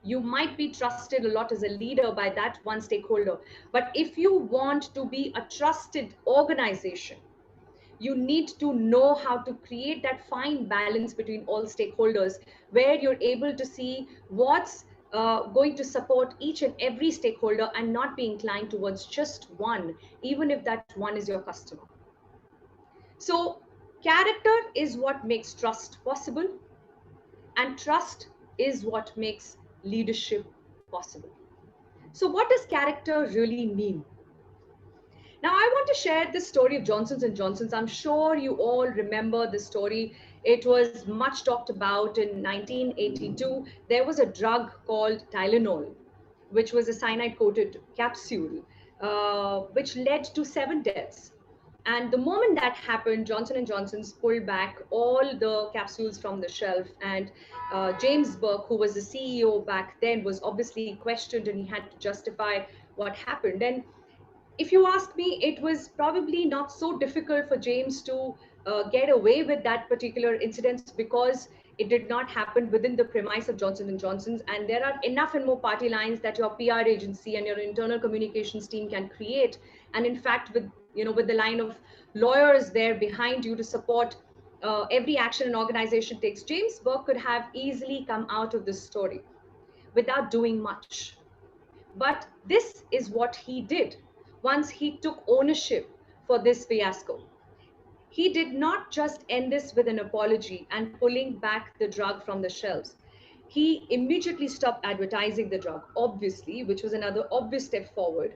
Speaker 1: You might be trusted a lot as a leader by that one stakeholder, but if you want to be a trusted organization, you need to know how to create that fine balance between all stakeholders, where you're able to see what's going to support each and every stakeholder and not be inclined towards just one, even if that one is your customer. So character is what makes trust possible, and trust is what makes leadership possible. So what does character really mean? Now, I want to share the story of Johnson's & Johnson's. I'm sure you all remember this story. It was much talked about in 1982. There was a drug called Tylenol, which was a cyanide-coated capsule, which led to 7 deaths. And the moment that happened, Johnson & Johnson's pulled back all the capsules from the shelf. And James Burke, who was the CEO back then, was obviously questioned, and he had to justify what happened. And if you ask me, it was probably not so difficult for James to get away with that particular incident, because it did not happen within the premise of Johnson & Johnson's. And there are enough and more party lines that your PR agency and your internal communications team can create. And in fact, with the line of lawyers there behind you to support every action an organization takes, James Burke could have easily come out of this story without doing much. But this is what he did once he took ownership for this fiasco. He did not just end this with an apology and pulling back the drug from the shelves. He immediately stopped advertising the drug, obviously, which was another obvious step forward.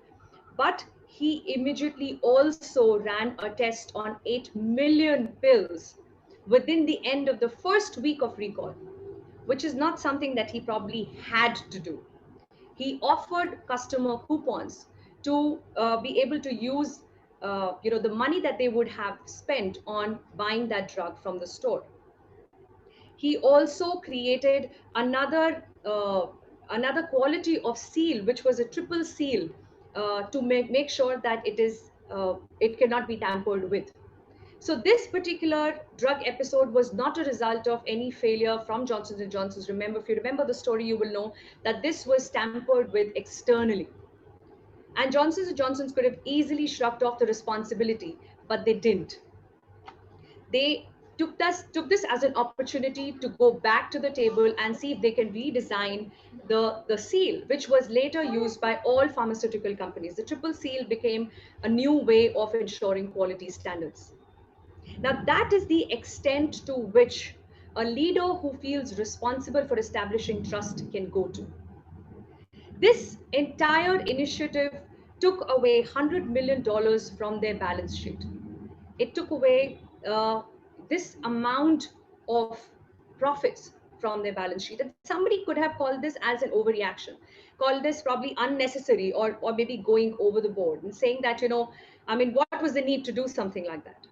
Speaker 1: But he immediately also ran a test on 8 million pills within the end of the first week of recall, which is not something that he probably had to do. He offered customer coupons to be able to use the money that they would have spent on buying that drug from the store. He also created another quality of seal, which was a triple seal, to make sure that it cannot be tampered with. So this particular drug episode was not a result of any failure from Johnson & Johnson's. Remember, if you remember the story, you will know that this was tampered with externally. And Johnson & Johnson's could have easily shrugged off the responsibility, but they didn't. They took this as an opportunity to go back to the table and see if they can redesign the seal, which was later used by all pharmaceutical companies. The triple seal became a new way of ensuring quality standards. Now, that is the extent to which a leader who feels responsible for establishing trust can go to. This entire initiative took away $100 million from their balance sheet. It took away this amount of profits from their balance sheet. And somebody could have called this as an overreaction, called this probably unnecessary, or maybe going over the board and saying that, I mean, what was the need to do something like that?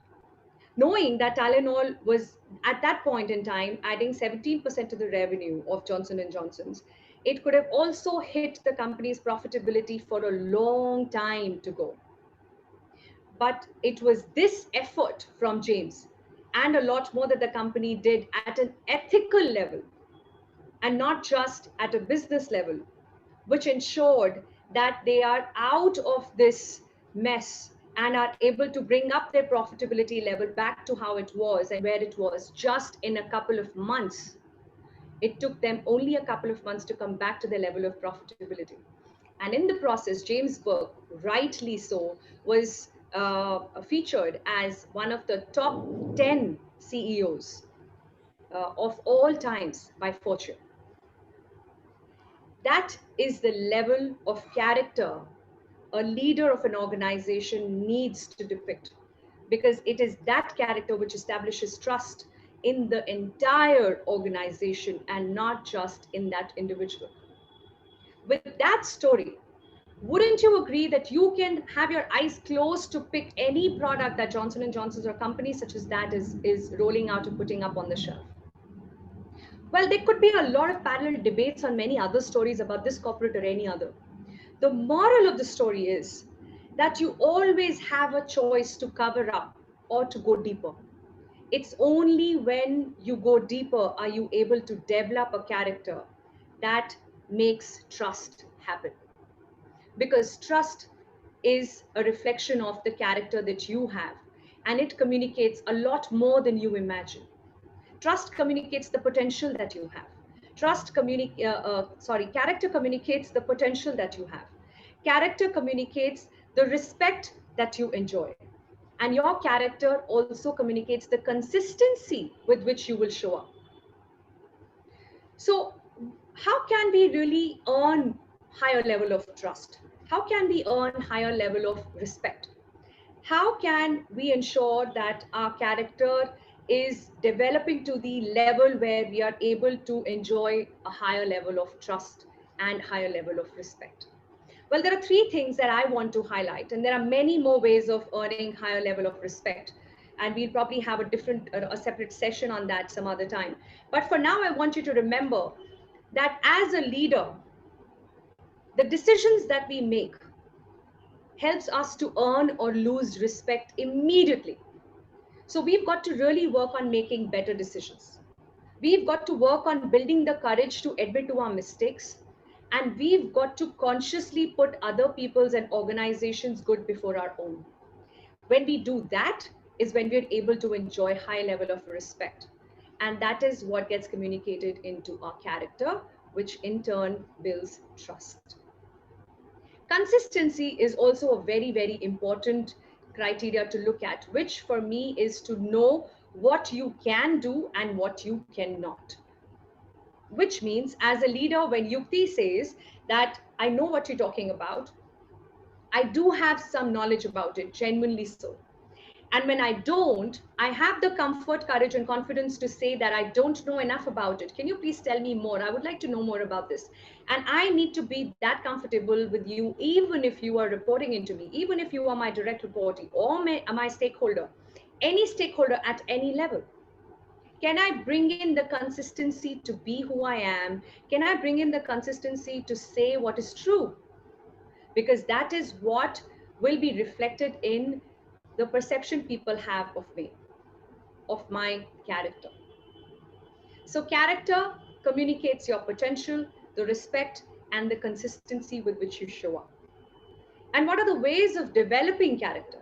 Speaker 1: Knowing that Tylenol was at that point in time adding 17% to the revenue of Johnson & Johnson's, it could have also hit the company's profitability for a long time to go. But it was this effort from James and a lot more that the company did at an ethical level and not just at a business level, which ensured that they are out of this mess and are able to bring up their profitability level back to how it was and where it was just in a couple of months. It took them only a couple of months to come back to their level of profitability. And in the process, James Burke, rightly so, was featured as one of the top 10 CEOs of all times by Fortune. That is the level of character a leader of an organization needs to depict, because it is that character which establishes trust in the entire organization and not just in that individual. With that story, wouldn't you agree that you can have your eyes closed to pick any product that Johnson & Johnson's or companies such as that is rolling out or putting up on the shelf? Well, there could be a lot of parallel debates on many other stories about this corporate or any other. The moral of the story is that you always have a choice to cover up or to go deeper. It's only when you go deeper are you able to develop a character that makes trust happen. Because trust is a reflection of the character that you have, and it communicates a lot more than you imagine. Trust communicates the potential that you have. Character communicates the potential that you have. Character communicates the respect that you enjoy. And your character also communicates the consistency with which you will show up. So, how can we really earn higher level of trust? How can we earn higher level of respect? How can we ensure that our character is developing to the level where we are able to enjoy a higher level of trust and higher level of respect? Well, there are three things that I want to highlight, and there are many more ways of earning higher level of respect. And we'll probably have a separate session on that some other time. But for now, I want you to remember that as a leader, the decisions that we make helps us to earn or lose respect immediately. So we've got to really work on making better decisions. We've got to work on building the courage to admit to our mistakes. And we've got to consciously put other people's and organizations' good before our own. When we do that is when we're able to enjoy high level of respect. And that is what gets communicated into our character, which in turn builds trust. Consistency is also a very, very important criteria to look at, which for me is to know what you can do and what you cannot. Which means, as a leader, when Yukti says that I know what you're talking about, I do have some knowledge about it, genuinely so. And when I don't, I have the comfort, courage, and confidence to say that I don't know enough about it. Can you please tell me more? I would like to know more about this. And I need to be that comfortable with you, even if you are reporting into me, even if you are my direct reportee or my stakeholder, any stakeholder at any level. Can I bring in the consistency to be who I am? Can I bring in the consistency to say what is true? Because that is what will be reflected in the perception people have of me, of my character. So character communicates your potential, the respect, and the consistency with which you show up. And what are the ways of developing character?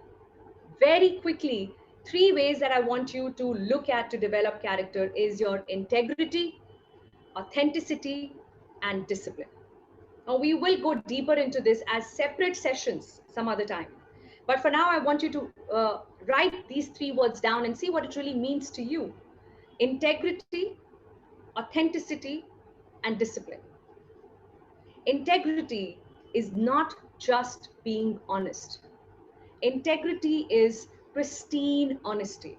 Speaker 1: Very quickly, Three ways that I want you to look at to develop character is your integrity, authenticity, and discipline. Now, we will go deeper into this as separate sessions some other time. But for now, I want you to write these three words down and see what it really means to you. Integrity, authenticity, and discipline. Integrity is not just being honest. Integrity is pristine honesty.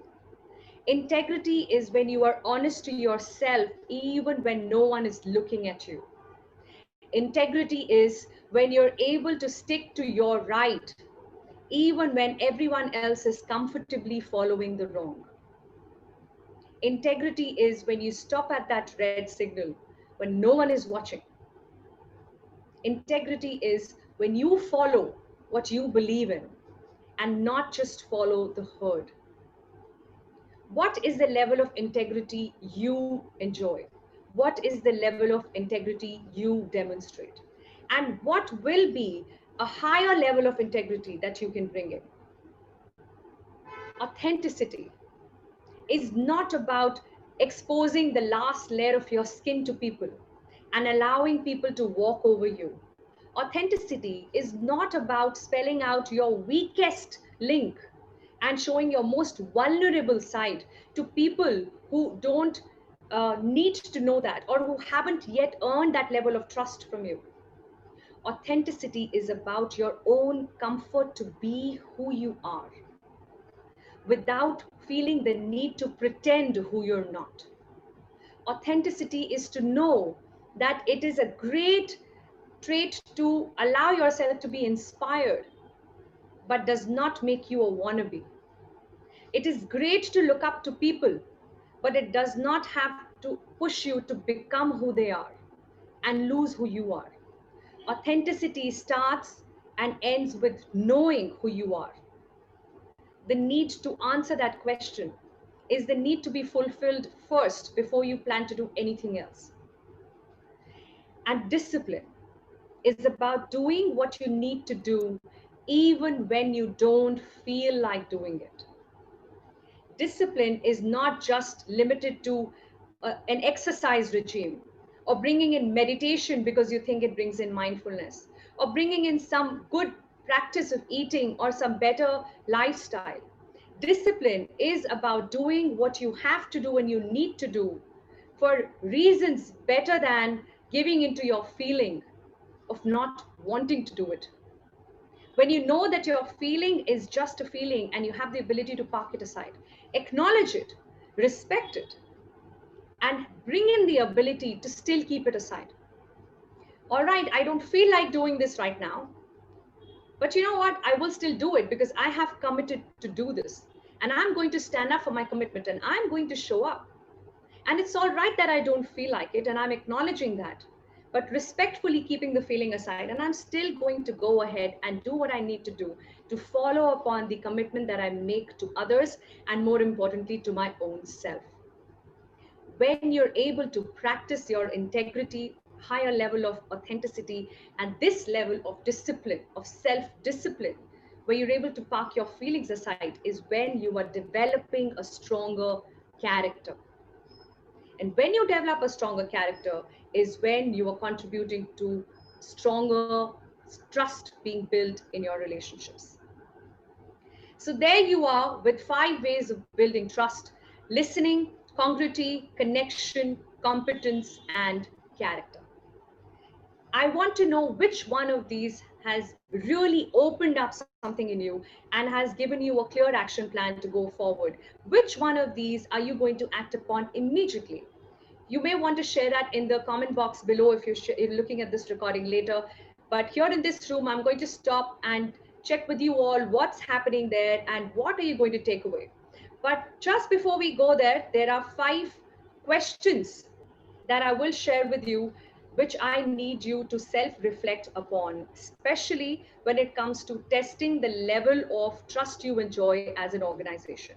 Speaker 1: Integrity is when you are honest to yourself, even when no one is looking at you. Integrity is when you're able to stick to your right, even when everyone else is comfortably following the wrong. Integrity is when you stop at that red signal when no one is watching. Integrity is when you follow what you believe in and not just follow the herd. What is the level of integrity you enjoy? What is the level of integrity you demonstrate? And what will be a higher level of integrity that you can bring in? Authenticity is not about exposing the last layer of your skin to people and allowing people to walk over you. Authenticity is not about spelling out your weakest link and showing your most vulnerable side to people who don't need to know that or who haven't yet earned that level of trust from you. Authenticity is about your own comfort to be who you are without feeling the need to pretend who you're not. Authenticity is to know that it is a great trait to allow yourself to be inspired, but does not make you a wannabe. It is great to look up to people, but it does not have to push you to become who they are and lose who you are. Authenticity starts and ends with knowing who you are. The need to answer that question is the need to be fulfilled first before you plan to do anything else. And discipline is about doing what you need to do even when you don't feel like doing it. Discipline is not just limited to an exercise regime or bringing in meditation because you think it brings in mindfulness or bringing in some good practice of eating or some better lifestyle. Discipline is about doing what you have to do and you need to do for reasons better than giving into your feeling of not wanting to do it. When you know that your feeling is just a feeling and you have the ability to park it aside, acknowledge it, respect it, and bring in the ability to still keep it aside. All right, I don't feel like doing this right now, but you know what? I will still do it because I have committed to do this. And I'm going to stand up for my commitment and I'm going to show up. And it's all right that I don't feel like it and I'm acknowledging that, but respectfully keeping the feeling aside. And I'm still going to go ahead and do what I need to do to follow upon the commitment that I make to others and more importantly, to my own self. When you're able to practice your integrity, higher level of authenticity, and this level of discipline, of self-discipline, where you're able to park your feelings aside, is when you are developing a stronger character. And when you develop a stronger character is when you are contributing to stronger trust being built in your relationships. So there you are with 5 ways of building trust: listening, congruity, connection, competence, and character. I want to know which one of these has really opened up something in you and has given you a clear action plan to go forward. Which one of these are you going to act upon immediately? You may want to share that in the comment box below if you're looking at this recording later. But here in this room, I'm going to stop and check with you all what's happening there and what are you going to take away. But just before we go there, there are 5 questions that I will share with you, which I need you to self-reflect upon, especially when it comes to testing the level of trust you enjoy as an organization.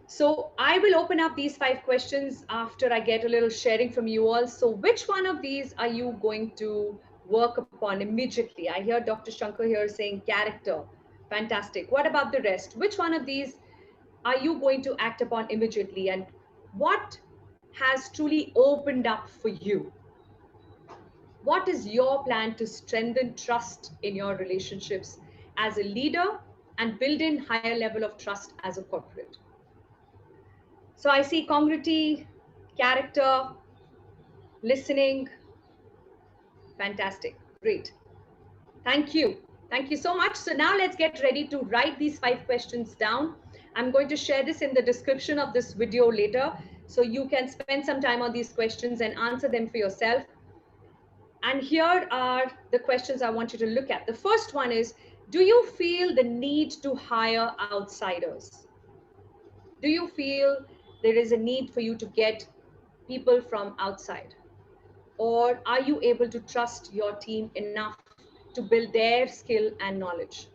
Speaker 1: So I will open up these 5 questions after I get a little sharing from you all. So which one of these are you going to work upon immediately? I hear Dr. Shankar here saying character. Fantastic. What about the rest? Which one of these are you going to act upon immediately, and what has truly opened up for you? What is your plan to strengthen trust in your relationships as a leader and build in higher level of trust as a corporate? So I see congruity, character, listening. Fantastic. Great. Thank you. Thank you so much. So now let's get ready to write these 5 questions down. I'm going to share this in the description of this video later, so you can spend some time on these questions and answer them for yourself. And here are the questions I want you to look at. The first one is, do you feel the need to hire outsiders? Do you feel there is a need for you to get people from outside? Or are you able to trust your team enough to build their skill and knowledge?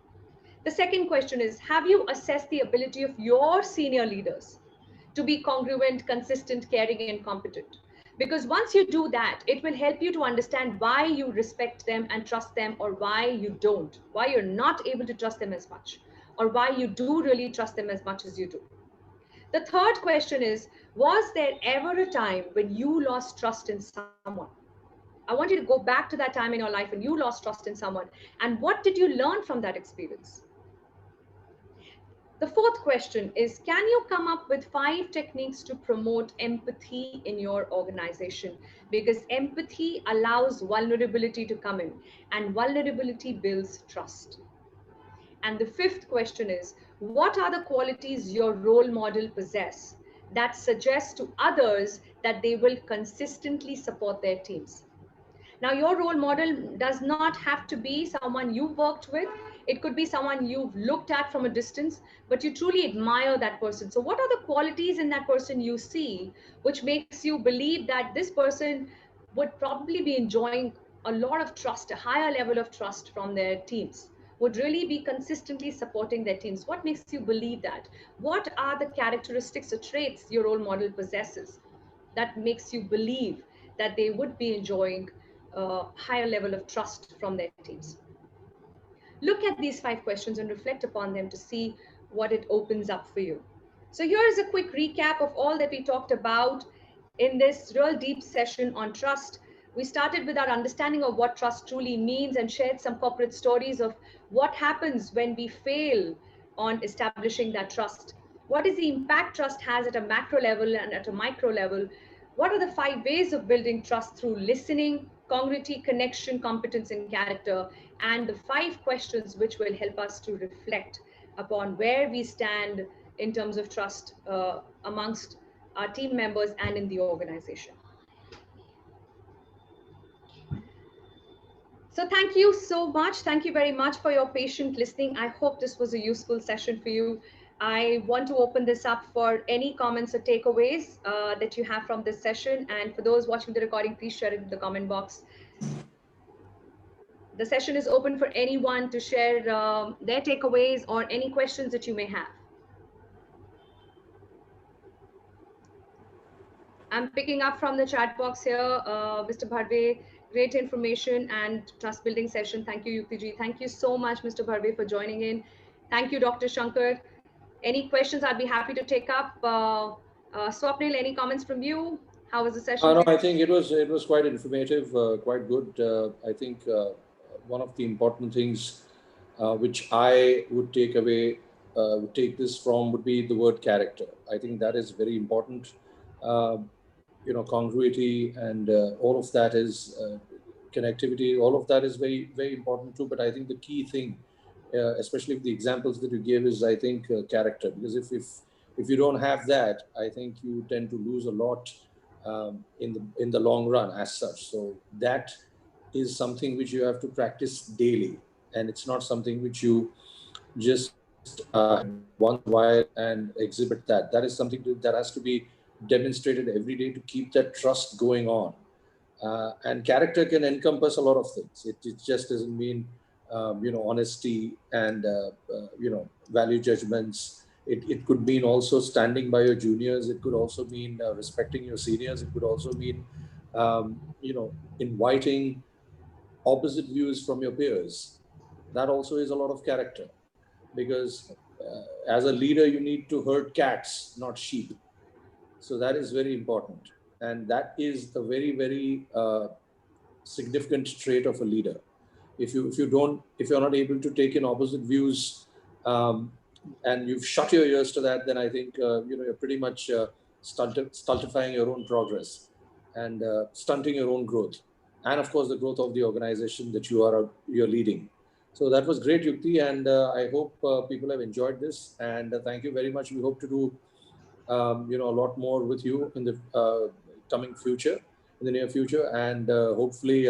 Speaker 1: The second question is, have you assessed the ability of your senior leaders to be congruent, consistent, caring, and competent? Because once you do that, it will help you to understand why you respect them and trust them, or why you don't, why you're not able to trust them as much, or why you do really trust them as much as you do. The third question is, was there ever a time when you lost trust in someone? I want you to go back to that time in your life when you lost trust in someone, and what did you learn from that experience? The fourth question is, can you come up with 5 techniques to promote empathy in your organization? Because empathy allows vulnerability to come in, and vulnerability builds trust. And the fifth question is, what are the qualities your role model possess that suggest to others that they will consistently support their teams? Now, your role model does not have to be someone you've worked with. It could be someone you've looked at from a distance, but you truly admire that person. So what are the qualities in that person you see, which makes you believe that this person would probably be enjoying a lot of trust, a higher level of trust from their teams, would really be consistently supporting their teams? What makes you believe that? What are the characteristics or traits your role model possesses that makes you believe that they would be enjoying a higher level of trust from their teams? Look at these 5 questions and reflect upon them to see what it opens up for you. So here is a quick recap of all that we talked about in this real deep session on trust. We started with our understanding of what trust truly means and shared some corporate stories of what happens when we fail on establishing that trust. What is the impact trust has at a macro level and at a micro level? What are the 5 ways of building trust through listening, congruity, connection, competence, and character? And the 5 questions which will help us to reflect upon where we stand in terms of trust amongst our team members and in the organization. So thank you so much. Thank you very much for your patient listening. I hope this was a useful session for you. I want to open this up for any comments or takeaways that you have from this session. And for those watching the recording, please share it in the comment box. The session is open for anyone to share their takeaways or any questions that you may have. I'm picking up from the chat box here, Mr. Bharve, great information and trust building session. Thank you, Yukti ji. Thank you so much, Mr. Bharve, for joining in. Thank you, Dr. Shankar. Any questions, I'd be happy to take up. Swapnil, any comments from you? How was the session?
Speaker 2: No, I think it was quite informative, quite good. I think one of the important things which I would take away, take this from, would be the word character. I think that is very important. Congruity and all of that is connectivity. All of that is very, very important too. But I think the key thing, especially with the examples that you gave, is I think character. Because if you don't have that, I think you tend to lose a lot in the long run as such. So that is something which you have to practice daily, and it's not something which you just once in a while and exhibit that. That is something that has to be demonstrated every day to keep that trust going on. And character can encompass a lot of things. It just doesn't mean honesty and value judgments. It could mean also standing by your juniors. It could also mean respecting your seniors. It could also mean inviting opposite views from your peers. That also is a lot of character, because as a leader, you need to herd cats, not sheep. So that is very important. And that is a very, very significant trait of a leader. If you're not able to take in opposite views, and you've shut your ears to that, then I think you're pretty much stultifying your own progress and stunting your own growth, and of course the growth of the organization that you're leading. So that was great, Yukti, and I hope people have enjoyed this. And thank you very much. We hope to do a lot more with you in the coming future, in the near future, and hopefully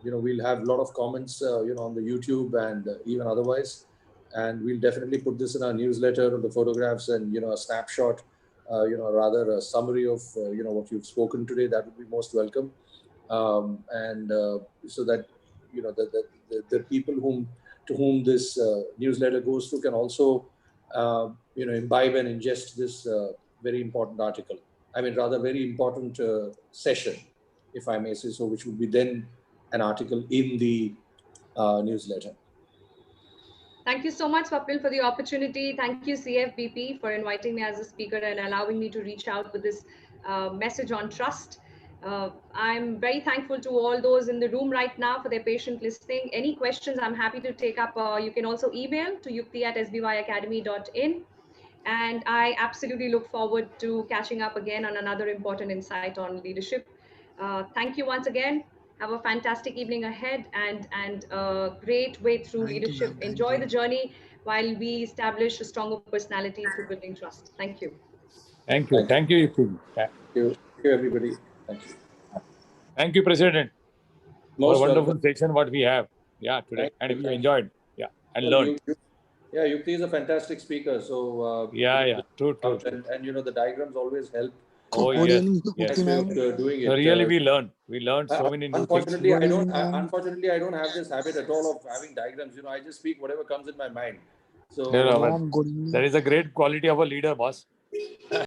Speaker 2: we'll have a lot of comments on the YouTube and even otherwise, and we'll definitely put this in our newsletter, the photographs, and a snapshot, rather a summary of what you've spoken today. That would be most welcome, and so that the people to whom this newsletter goes to can also imbibe and ingest this very important article. I mean, rather very important session, if I may say so, which would be then an article in the newsletter.
Speaker 1: Thank you so much, Swapnil, for the opportunity. Thank you, CFBP, for inviting me as a speaker and allowing me to reach out with this message on trust. I'm very thankful to all those in the room right now for their patient listening. Any questions, I'm happy to take up. You can also email to yukti@sbyacademy.in. And I absolutely look forward to catching up again on another important insight on leadership. Thank you once again. Have a fantastic evening ahead and a great way through leadership. Enjoy the journey while we establish a stronger personality through building trust. Thank you.
Speaker 3: Thank you. Thank you, Yukti.
Speaker 2: Thank you, everybody. Thank you.
Speaker 3: Thank you, President.
Speaker 2: Most
Speaker 3: for a wonderful
Speaker 2: welcome.
Speaker 3: session what we have. Yeah, today. And we enjoyed. Yeah, and learned.
Speaker 2: Yeah, Yukti is a fantastic speaker. So
Speaker 3: true.
Speaker 2: And the diagrams always help.
Speaker 3: Oh yes.
Speaker 2: Doing it.
Speaker 3: So really, we learned so many new things.
Speaker 2: Unfortunately, I don't have this habit at all of having diagrams. I just speak whatever comes in my mind. So
Speaker 3: that is a great quality of a leader, boss.